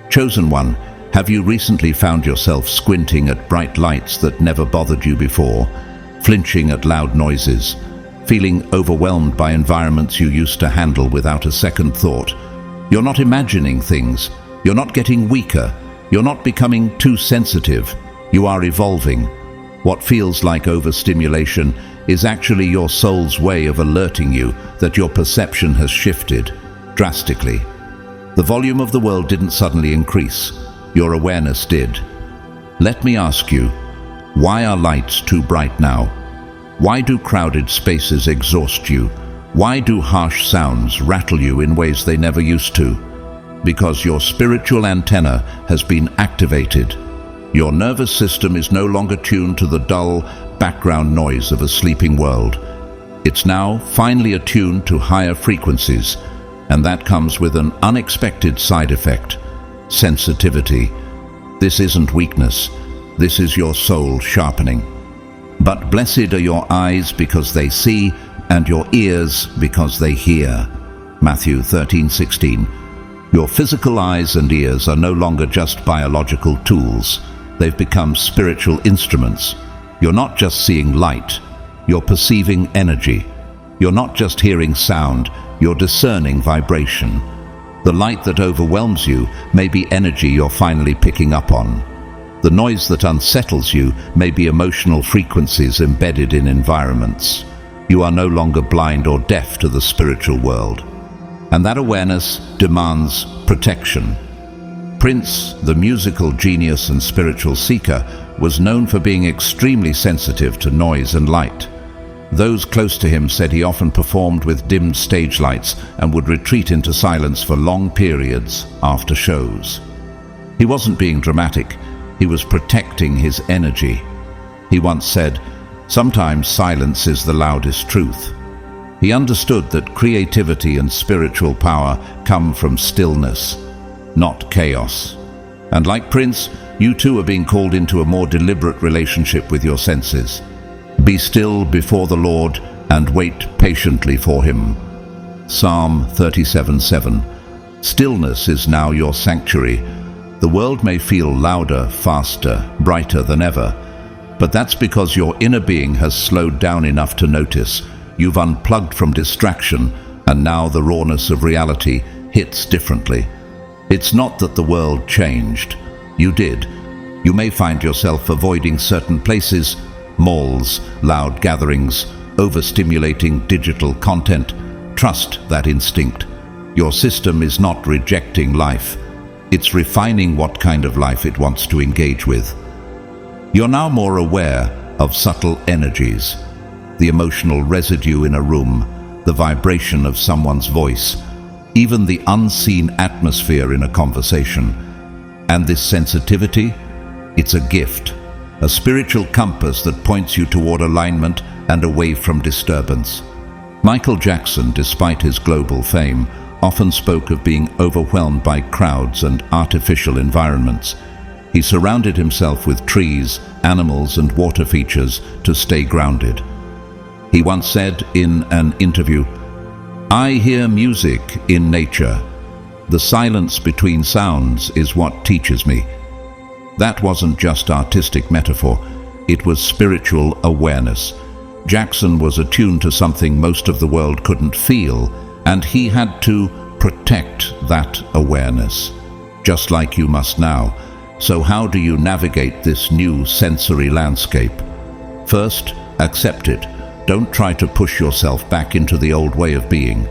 Chosen one, have you recently found yourself squinting at bright lights that never bothered you before, flinching at loud noises, feeling overwhelmed by environments you used to handle without a second thought? You're not imagining things. You're not getting weaker. You're not becoming too sensitive. You are evolving. What feels like overstimulation is actually your soul's way of alerting you that your perception has shifted drastically. The volume of the world didn't suddenly increase. your awareness did. Let me ask you, why are lights too bright now? Why do crowded spaces exhaust you? Why do harsh sounds rattle you in ways they never used to? Because your spiritual antenna has been activated. Your nervous system is no longer tuned to the dull background noise of a sleeping world. It's now finely attuned to higher frequencies, and that comes with an unexpected side effect: sensitivity. This isn't weakness. This is your soul sharpening. But blessed are your eyes because they see, and your ears because they hear. Matthew 13:16. Your physical eyes and ears are no longer just biological tools. They've become spiritual instruments. You're not just seeing light, you're perceiving energy. You're not just hearing sound, you're discerning vibration. The light that overwhelms you may be energy you're finally picking up on. The noise that unsettles you may be emotional frequencies embedded in environments. You are no longer blind or deaf to the spiritual world. And that awareness demands protection. Prince, the musical genius and spiritual seeker, was known for being extremely sensitive to noise and light. Those close to him said he often performed with dimmed stage lights and would retreat into silence for long periods after shows. He wasn't being dramatic. He was protecting his energy. He once said, "Sometimes silence is the loudest truth." He understood that creativity and spiritual power come from stillness, not chaos. And like Prince, you too are being called into a more deliberate relationship with your senses. Be still before the Lord and wait patiently for Him. Psalm 37:7. Stillness is now your sanctuary. The world may feel louder, faster, brighter than ever, but that's because your inner being has slowed down enough to notice. You've unplugged from distraction, and now the rawness of reality hits differently. It's not that the world changed. You did. You may find yourself avoiding certain places, malls, loud gatherings, overstimulating digital content. Trust that instinct. Your system is not rejecting life. It's refining what kind of life it wants to engage with. You're now more aware of subtle energies, the emotional residue in a room, the vibration of someone's voice, even the unseen atmosphere in a conversation. And this sensitivity, it's a gift, a spiritual compass that points you toward alignment and away from disturbance. Michael Jackson, despite his global fame, often spoke of being overwhelmed by crowds and artificial environments. He surrounded himself with trees, animals, and water features to stay grounded. He once said in an interview, "I hear music in nature. The silence between sounds is what teaches me." That wasn't just artistic metaphor, it was spiritual awareness. Jackson was attuned to something most of the world couldn't feel, and he had to protect that awareness, just like you must now. So how do you navigate this new sensory landscape? First, accept it. Don't try to push yourself back into the old way of being.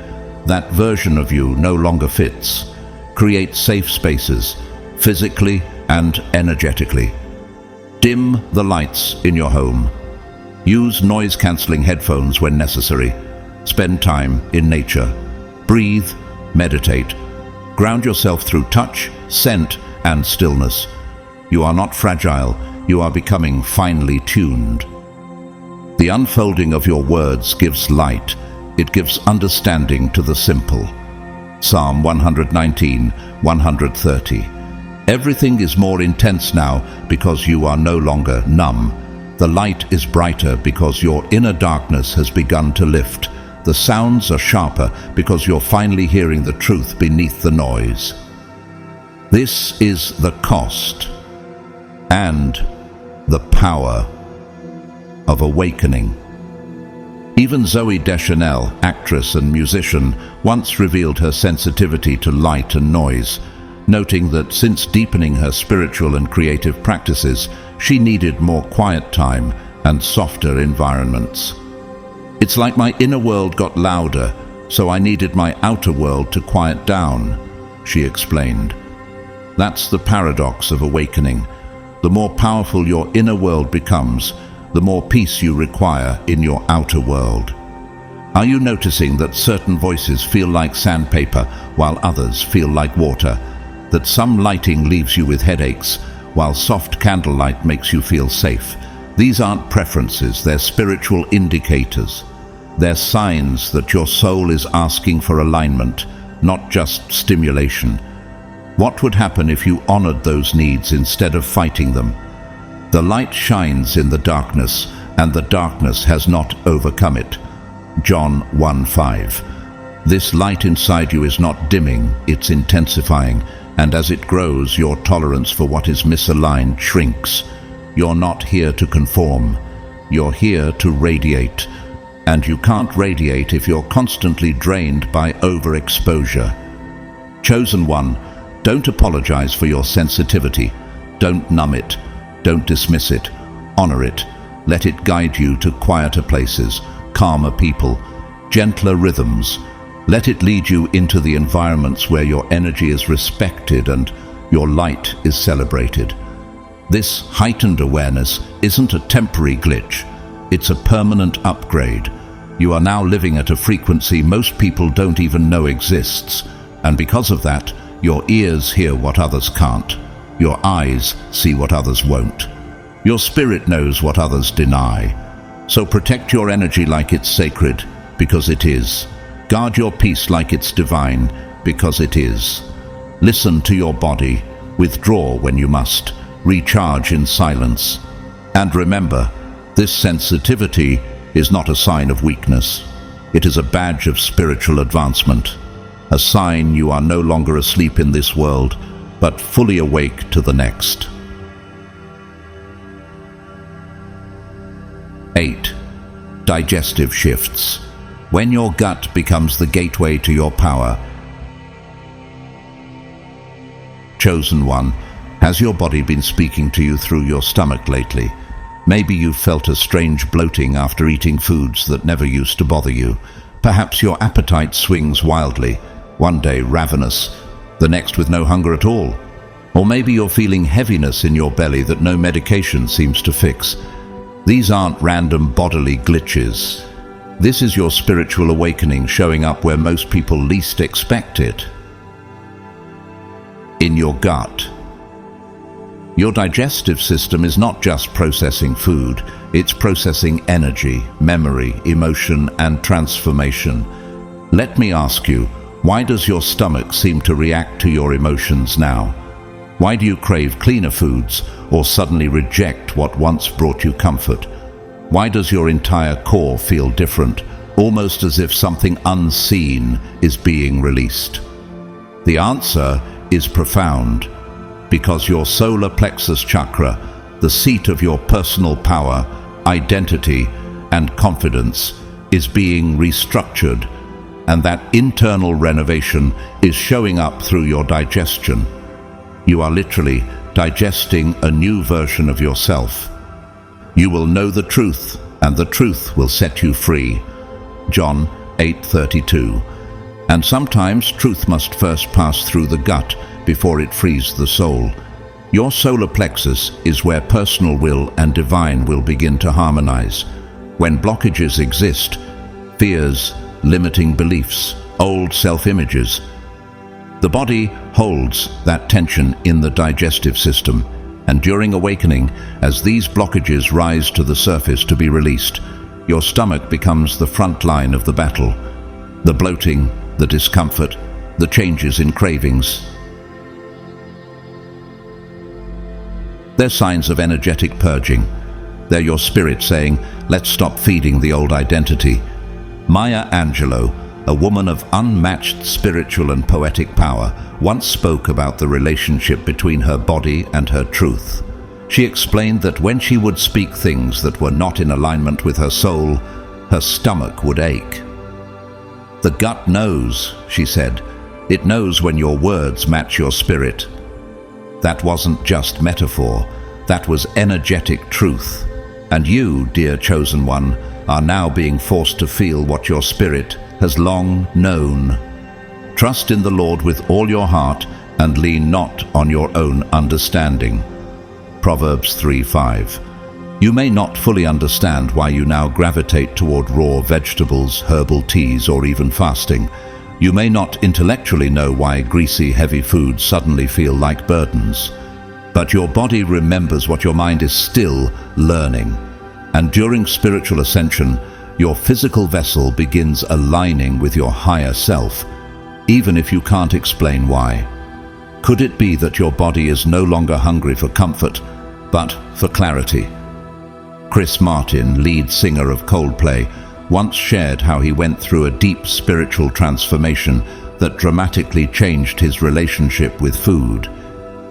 That version of you no longer fits. Create safe spaces, physically and energetically. Dim the lights in your home. Use noise-canceling headphones when necessary. Spend time in nature. Breathe, meditate. Ground yourself through touch, scent, and stillness. You are not fragile, you are becoming finely tuned. The unfolding of your words gives light. It gives understanding to the simple. Psalm 119, 130. Everything is more intense now because you are no longer numb. The light is brighter because your inner darkness has begun to lift. The sounds are sharper because you're finally hearing the truth beneath the noise. This is the cost and the power of awakening. Even Zooey Deschanel, actress and musician, once revealed her sensitivity to light and noise, noting that since deepening her spiritual and creative practices, she needed more quiet time and softer environments. "It's like my inner world got louder, so I needed my outer world to quiet down," she explained. That's the paradox of awakening. The more powerful your inner world becomes, the more peace you require in your outer world. Are you noticing that certain voices feel like sandpaper while others feel like water? That some lighting leaves you with headaches while soft candlelight makes you feel safe? These aren't preferences, they're spiritual indicators. They're signs that your soul is asking for alignment, not just stimulation. What would happen if you honored those needs instead of fighting them? The light shines in the darkness, and the darkness has not overcome it. John 1:5. This light inside you is not dimming, it's intensifying, and as it grows, your tolerance for what is misaligned shrinks. You're not here to conform, you're here to radiate. And you can't radiate if you're constantly drained by overexposure. Chosen one, don't apologize for your sensitivity. Don't numb it. Don't dismiss it. Honor it. Let it guide you to quieter places, calmer people, gentler rhythms. Let it lead you into the environments where your energy is respected and your light is celebrated. This heightened awareness isn't a temporary glitch. It's a permanent upgrade. You are now living at a frequency most people don't even know exists, and because of that, your ears hear what others can't. Your eyes see what others won't. Your spirit knows what others deny. So protect your energy like it's sacred, because it is. Guard your peace like it's divine, because it is. Listen to your body. Withdraw when you must. Recharge in silence. And remember, this sensitivity is not a sign of weakness. It is a badge of spiritual advancement, a sign you are no longer asleep in this world, but fully awake to the next. 8. Digestive shifts. When your gut becomes the gateway to your power. Chosen one, has your body been speaking to you through your stomach lately? Maybe you've felt a strange bloating after eating foods that never used to bother you. Perhaps your appetite swings wildly, one day ravenous, the next with no hunger at all. Or maybe you're feeling heaviness in your belly that no medication seems to fix. These aren't random bodily glitches. This is your spiritual awakening showing up where most people least expect it. In your gut. Your digestive system is not just processing food, it's processing energy, memory, emotion, and transformation. Let me ask you, why does your stomach seem to react to your emotions now? Why do you crave cleaner foods or suddenly reject what once brought you comfort? Why does your entire core feel different, almost as if something unseen is being released? The answer is profound. Because your solar plexus chakra, the seat of your personal power, identity, and confidence, is being restructured, and that internal renovation is showing up through your digestion. You are literally digesting a new version of yourself. You will know the truth, and the truth will set you free. John 8:32. And sometimes truth must first pass through the gut before it frees the soul. Your solar plexus is where personal will and divine will begin to harmonize. When blockages exist, fears, limiting beliefs, old self-images, the body holds that tension in the digestive system, and during awakening, as these blockages rise to the surface to be released, your stomach becomes the front line of the battle. The bloating, the discomfort, the changes in cravings. They're signs of energetic purging. They're your spirit saying, let's stop feeding the old identity. Maya Angelou, a woman of unmatched spiritual and poetic power, once spoke about the relationship between her body and her truth. She explained that when she would speak things that were not in alignment with her soul, her stomach would ache. The gut knows, she said. It knows when your words match your spirit. That wasn't just metaphor, that was energetic truth. And you, dear chosen one, are now being forced to feel what your spirit has long known. Trust in the Lord with all your heart and lean not on your own understanding. Proverbs 3:5. You may not fully understand why you now gravitate toward raw vegetables, herbal teas, or even fasting. You may not intellectually know why greasy, heavy foods suddenly feel like burdens. But your body remembers what your mind is still learning. And during spiritual ascension, your physical vessel begins aligning with your higher self, even if you can't explain why. Could it be that your body is no longer hungry for comfort, but for clarity? Chris Martin, lead singer of Coldplay, once shared how he went through a deep spiritual transformation that dramatically changed his relationship with food.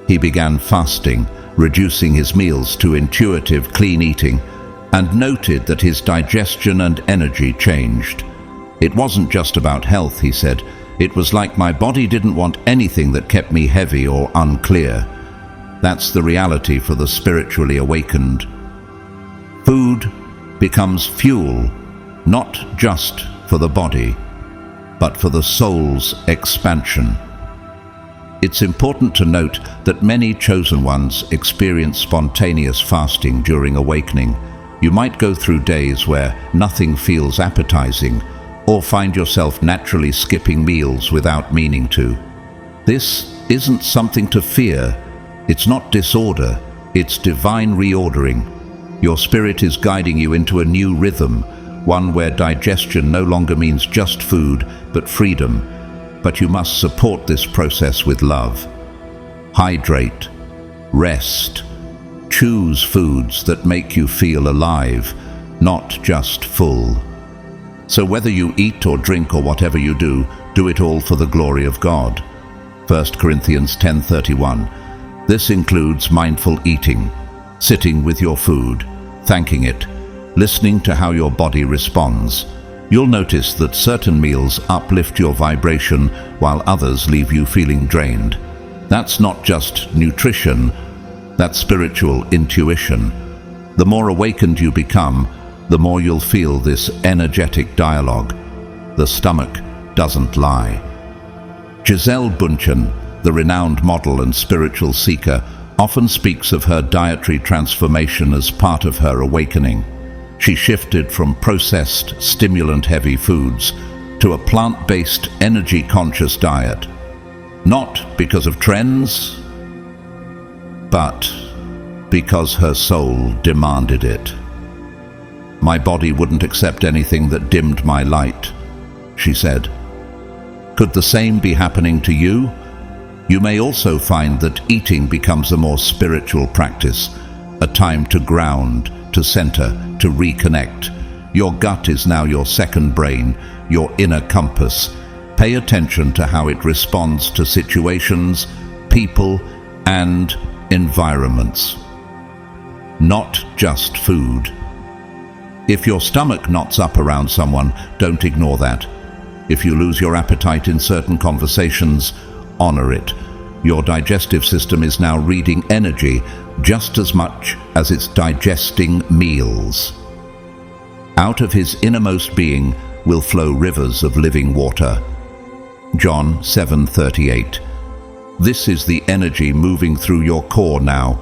He began fasting, reducing his meals to intuitive, clean eating, and noted that his digestion and energy changed. It wasn't just about health, he said. It was like my body didn't want anything that kept me heavy or unclear. That's the reality for the spiritually awakened. Food becomes fuel, not just for the body, but for the soul's expansion. It's important to note that many chosen ones experience spontaneous fasting during awakening. You might go through days where nothing feels appetizing, or find yourself naturally skipping meals without meaning to. This isn't something to fear. It's not disorder, it's divine reordering. Your spirit is guiding you into a new rhythm, one where digestion no longer means just food, but freedom. But you must support this process with love. Hydrate, rest, choose foods that make you feel alive, not just full. So whether you eat or drink or whatever you do it all for the glory of God. 1 Corinthians 10:31. This includes mindful eating, sitting with your food, thanking it, listening to how your body responds. You'll notice that certain meals uplift your vibration while others leave you feeling drained. That's not just nutrition, that's spiritual intuition. The more awakened you become, the more you'll feel this energetic dialogue. The stomach doesn't lie. Giselle Bündchen, the renowned model and spiritual seeker, often speaks of her dietary transformation as part of her awakening. She shifted from processed, stimulant-heavy foods to a plant-based, energy-conscious diet. Not because of trends, but because her soul demanded it. My body wouldn't accept anything that dimmed my light, she said. Could the same be happening to you? You may also find that eating becomes a more spiritual practice, a time to ground, to center, to reconnect. Your gut is now your second brain, your inner compass. Pay attention to how it responds to situations, people, and environments. Not just food. If your stomach knots up around someone, don't ignore that. If you lose your appetite in certain conversations, honor it. Your digestive system is now reading energy just as much as it's digesting meals. Out of his innermost being will flow rivers of living water. John 7:38. This is the energy moving through your core now.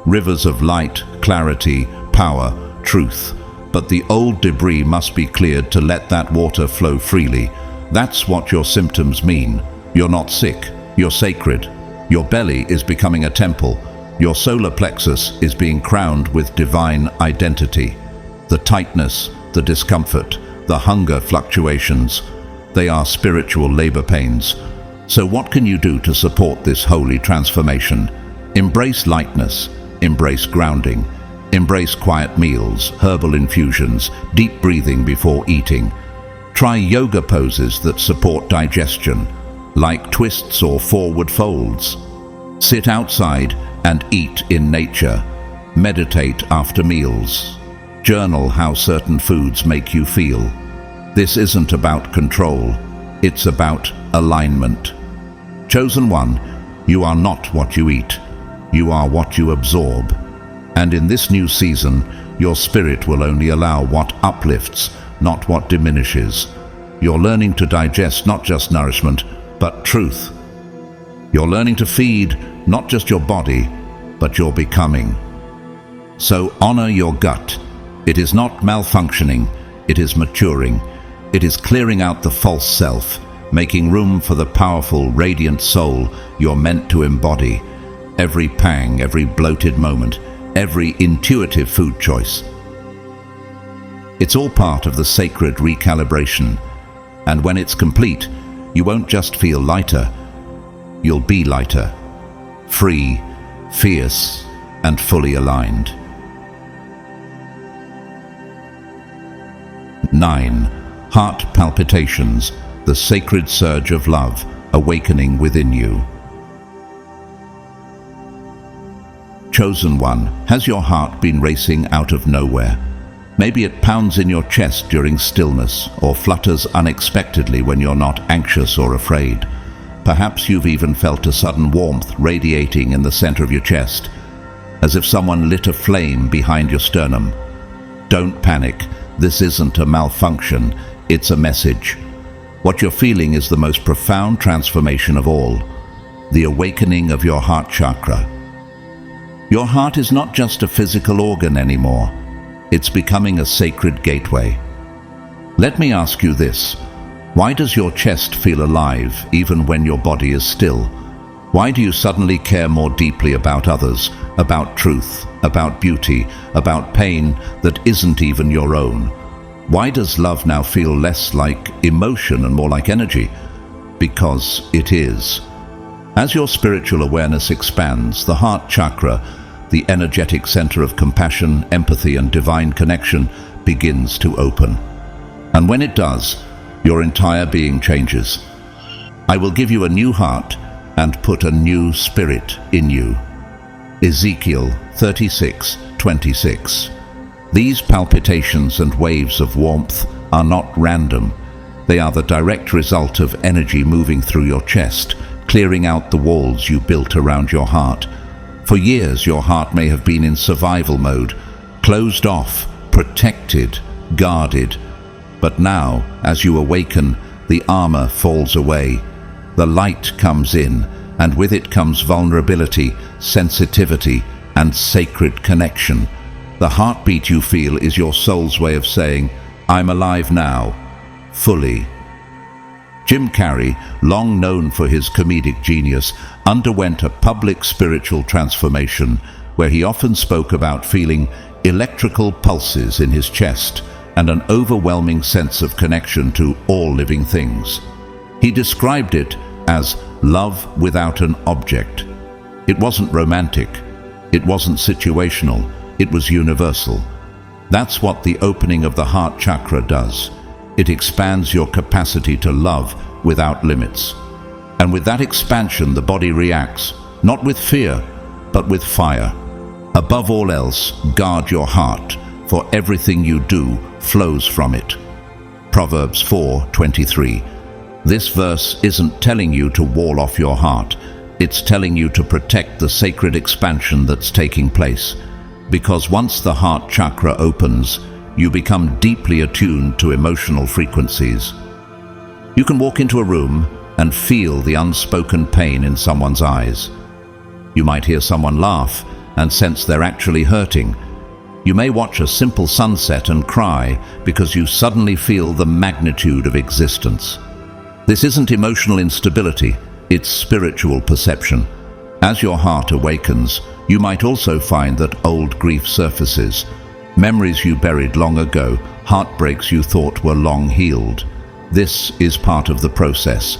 Rivers of light, clarity, power, truth. But the old debris must be cleared to let that water flow freely. That's what your symptoms mean. You're not sick, you're sacred. Your belly is becoming a temple. Your solar plexus is being crowned with divine identity. The tightness, the discomfort, the hunger fluctuations, they are spiritual labor pains. So what can you do to support this holy transformation? Embrace lightness, embrace grounding, embrace quiet meals, herbal infusions, deep breathing before eating. Try yoga poses that support digestion, like twists or forward folds. Sit outside and eat in nature. Meditate after meals. Journal how certain foods make you feel. This isn't about control, it's about alignment. Chosen one, you are not what you eat, you are what you absorb. And in this new season, your spirit will only allow what uplifts, not what diminishes. You're learning to digest not just nourishment, but truth. You're learning to feed not just your body, but your becoming. So honor your gut. It is not malfunctioning, it is maturing. It is clearing out the false self, making room for the powerful, radiant soul you're meant to embody. Every pang, every bloated moment, every intuitive food choice. It's all part of the sacred recalibration. And when it's complete, you won't just feel lighter, you'll be lighter, free, fierce, and fully aligned. 9. Heart palpitations, the sacred surge of love, awakening within you. Chosen one, has your heart been racing out of nowhere? Maybe it pounds in your chest during stillness, or flutters unexpectedly when you're not anxious or afraid. Perhaps you've even felt a sudden warmth radiating in the center of your chest, as if someone lit a flame behind your sternum. Don't panic. This isn't a malfunction, it's a message. What you're feeling is the most profound transformation of all, the awakening of your heart chakra. Your heart is not just a physical organ anymore. It's becoming a sacred gateway. Let me ask you this. Why does your chest feel alive even when your body is still? Why do you suddenly care more deeply about others, about truth, about beauty, about pain that isn't even your own? Why does love now feel less like emotion and more like energy? Because it is. As your spiritual awareness expands, the heart chakra, the energetic center of compassion, empathy, and divine connection, begins to open. And when it does, your entire being changes. I will give you a new heart and put a new spirit in you. Ezekiel 36:26. These palpitations and waves of warmth are not random. They are the direct result of energy moving through your chest, clearing out the walls you built around your heart. For years, your heart may have been in survival mode, closed off, protected, guarded. But now, as you awaken, the armor falls away. The light comes in, and with it comes vulnerability, sensitivity, and sacred connection. The heartbeat you feel is your soul's way of saying, I'm alive now, fully. Jim Carrey, long known for his comedic genius, underwent a public spiritual transformation where he often spoke about feeling electrical pulses in his chest and an overwhelming sense of connection to all living things. He described it as love without an object. It wasn't romantic, it wasn't situational, it was universal. That's what the opening of the heart chakra does. It expands your capacity to love without limits. And with that expansion, the body reacts, not with fear, but with fire. Above all else, guard your heart, for everything you do flows from it. Proverbs 4:23. This verse isn't telling you to wall off your heart. It's telling you to protect the sacred expansion that's taking place. Because once the heart chakra opens, you become deeply attuned to emotional frequencies. You can walk into a room and feel the unspoken pain in someone's eyes. You might hear someone laugh and sense they're actually hurting. You may watch a simple sunset and cry because you suddenly feel the magnitude of existence. This isn't emotional instability, it's spiritual perception. As your heart awakens, you might also find that old grief surfaces. Memories you buried long ago, heartbreaks you thought were long healed. This is part of the process.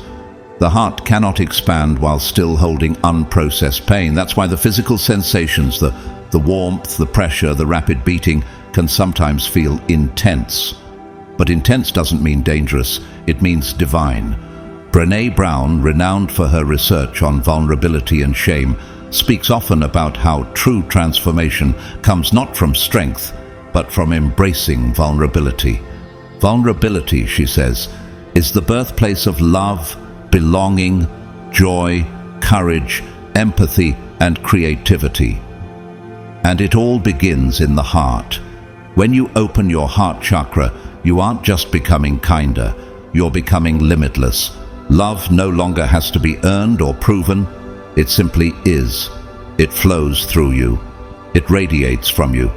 The heart cannot expand while still holding unprocessed pain. That's why the physical sensations, the warmth, the pressure, the rapid beating, can sometimes feel intense. But intense doesn't mean dangerous, it means divine. Brené Brown, renowned for her research on vulnerability and shame, speaks often about how true transformation comes not from strength, but from embracing vulnerability. Vulnerability, she says, is the birthplace of love, belonging, joy, courage, empathy, and creativity. And it all begins in the heart. When you open your heart chakra, you aren't just becoming kinder, you're becoming limitless. Love no longer has to be earned or proven, It simply is. It flows through you. It radiates from you,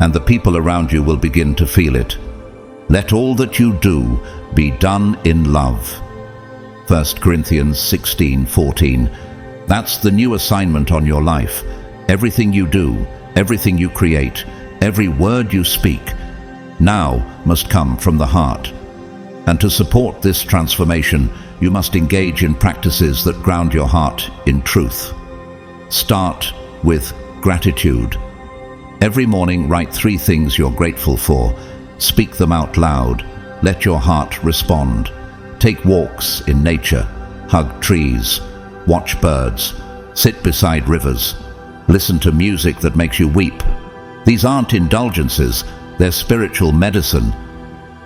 and the people around you will begin to feel it. Let all that you do be done in love. 1 Corinthians 16:14. That's the new assignment on your life. Everything you do, everything you create, every word you speak, now must come from the heart. And to support this transformation, you must engage in practices that ground your heart in truth. Start with gratitude. Every morning, write 3 things you're grateful for. Speak them out loud. Let your heart respond. Take walks in nature. Hug trees. Watch birds. Sit beside rivers. Listen to music that makes you weep. These aren't indulgences, they're spiritual medicine.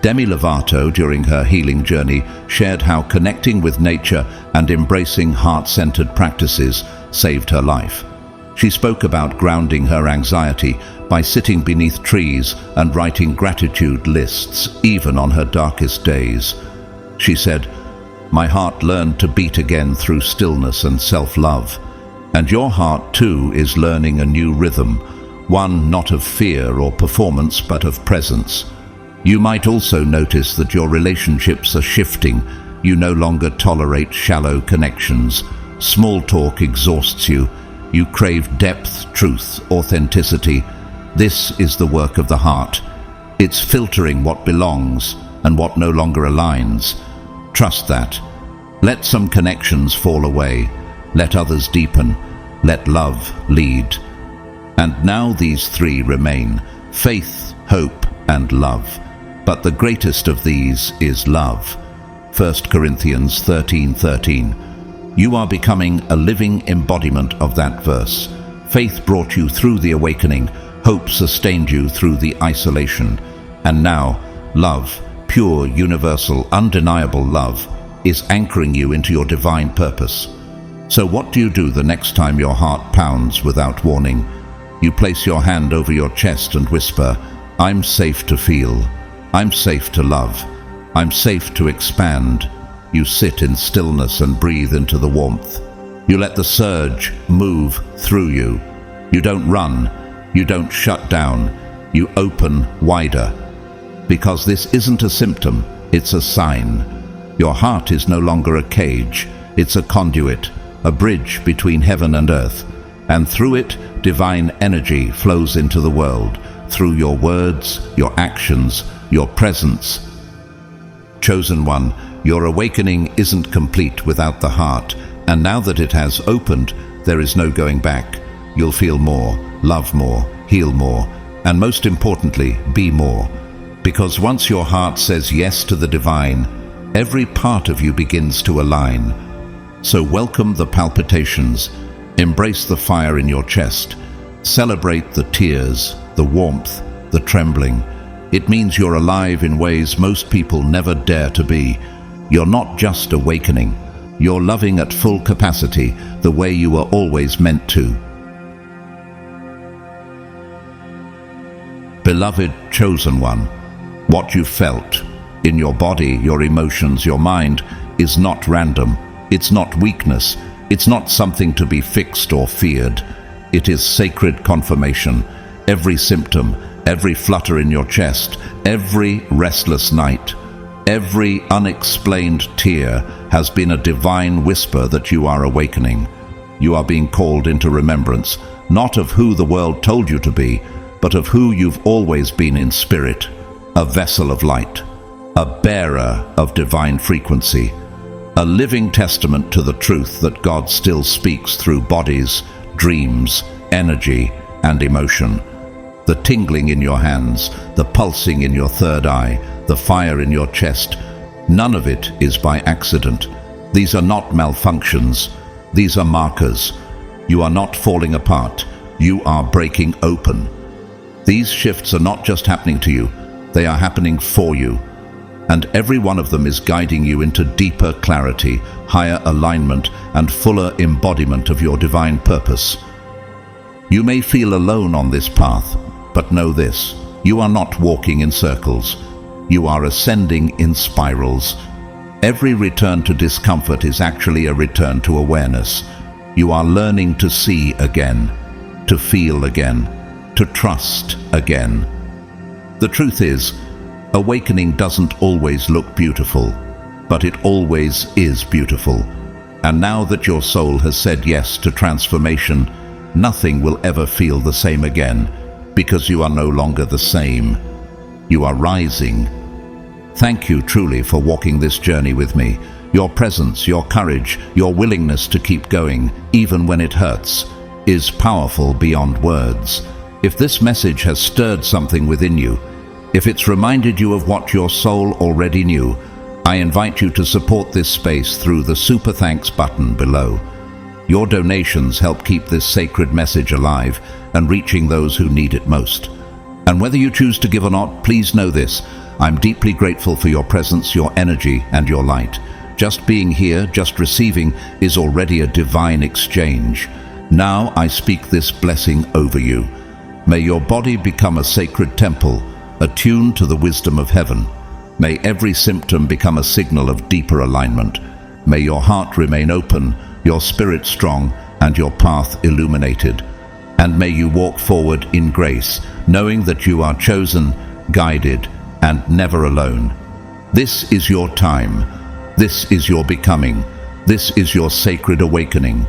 Demi Lovato, during her healing journey, shared how connecting with nature and embracing heart-centered practices saved her life. She spoke about grounding her anxiety by sitting beneath trees and writing gratitude lists, even on her darkest days. She said, "My heart learned to beat again through stillness and self-love. And your heart too is learning a new rhythm, one not of fear or performance but of presence. You might also notice that your relationships are shifting. You no longer tolerate shallow connections. Small talk exhausts you. You crave depth, truth, authenticity. This is the work of the heart. It's filtering what belongs and what no longer aligns. Trust that. Let some connections fall away. Let others deepen. Let love lead. And now these 3 remain: faith, hope, and love. But the greatest of these is love. 1 Corinthians 13:13. You are becoming a living embodiment of that verse. Faith brought you through the awakening. Hope sustained you through the isolation. And now, love, pure, universal, undeniable love, is anchoring you into your divine purpose. So what do you do the next time your heart pounds without warning? You place your hand over your chest and whisper, "I'm safe to feel. I'm safe to love. I'm safe to expand." You sit in stillness and breathe into the warmth. You let the surge move through you. You don't run. You don't shut down. You open wider. Because this isn't a symptom, it's a sign. Your heart is no longer a cage. It's a conduit, a bridge between heaven and earth. And through it, divine energy flows into the world, through your words, your actions, your presence. Chosen one, your awakening isn't complete without the heart, and now that it has opened, there is no going back. You'll feel more, love more, heal more, and most importantly, be more. Because once your heart says yes to the divine, every part of you begins to align. So welcome the palpitations, embrace the fire in your chest, celebrate the tears, the warmth, the trembling. It means you're alive in ways most people never dare to be. You're not just awakening, you're loving at full capacity, the way you were always meant to. Beloved chosen one, what you felt in your body, your emotions, your mind is not random. It's not weakness. It's not something to be fixed or feared. It is sacred confirmation. Every symptom, every flutter in your chest, every restless night, every unexplained tear has been a divine whisper that you are awakening. You are being called into remembrance, not of who the world told you to be, but of who you've always been in spirit, a vessel of light, a bearer of divine frequency, a living testament to the truth that God still speaks through bodies, dreams, energy, and emotion. The tingling in your hands, the pulsing in your third eye, the fire in your chest, none of it is by accident. These are not malfunctions. These are markers. You are not falling apart. You are breaking open. These shifts are not just happening to you, they are happening for you. And every one of them is guiding you into deeper clarity, higher alignment, and fuller embodiment of your divine purpose. You may feel alone on this path, but know this: you are not walking in circles. You are ascending in spirals. Every return to discomfort is actually a return to awareness. You are learning to see again, to feel again, to trust again. The truth is, awakening doesn't always look beautiful, but it always is beautiful. And now that your soul has said yes to transformation, nothing will ever feel the same again, because you are no longer the same. You are rising. Thank you truly for walking this journey with me. Your presence, your courage, your willingness to keep going, even when it hurts, is powerful beyond words. If this message has stirred something within you, if it's reminded you of what your soul already knew, I invite you to support this space through the Super Thanks button below. Your donations help keep this sacred message alive and reaching those who need it most. And whether you choose to give or not, please know this: I'm deeply grateful for your presence, your energy, and your light. Just being here, just receiving, is already a divine exchange. Now I speak this blessing over you. May your body become a sacred temple, attuned to the wisdom of heaven. May every symptom become a signal of deeper alignment. May your heart remain open, your spirit strong, and your path illuminated. And may you walk forward in grace, knowing that you are chosen, guided, and never alone. This is your time. This is your becoming. This is your sacred awakening.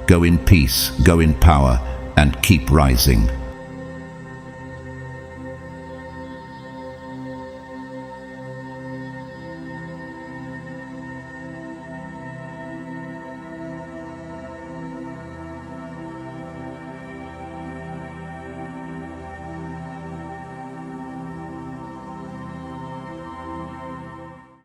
Go in peace, go in power, and keep rising.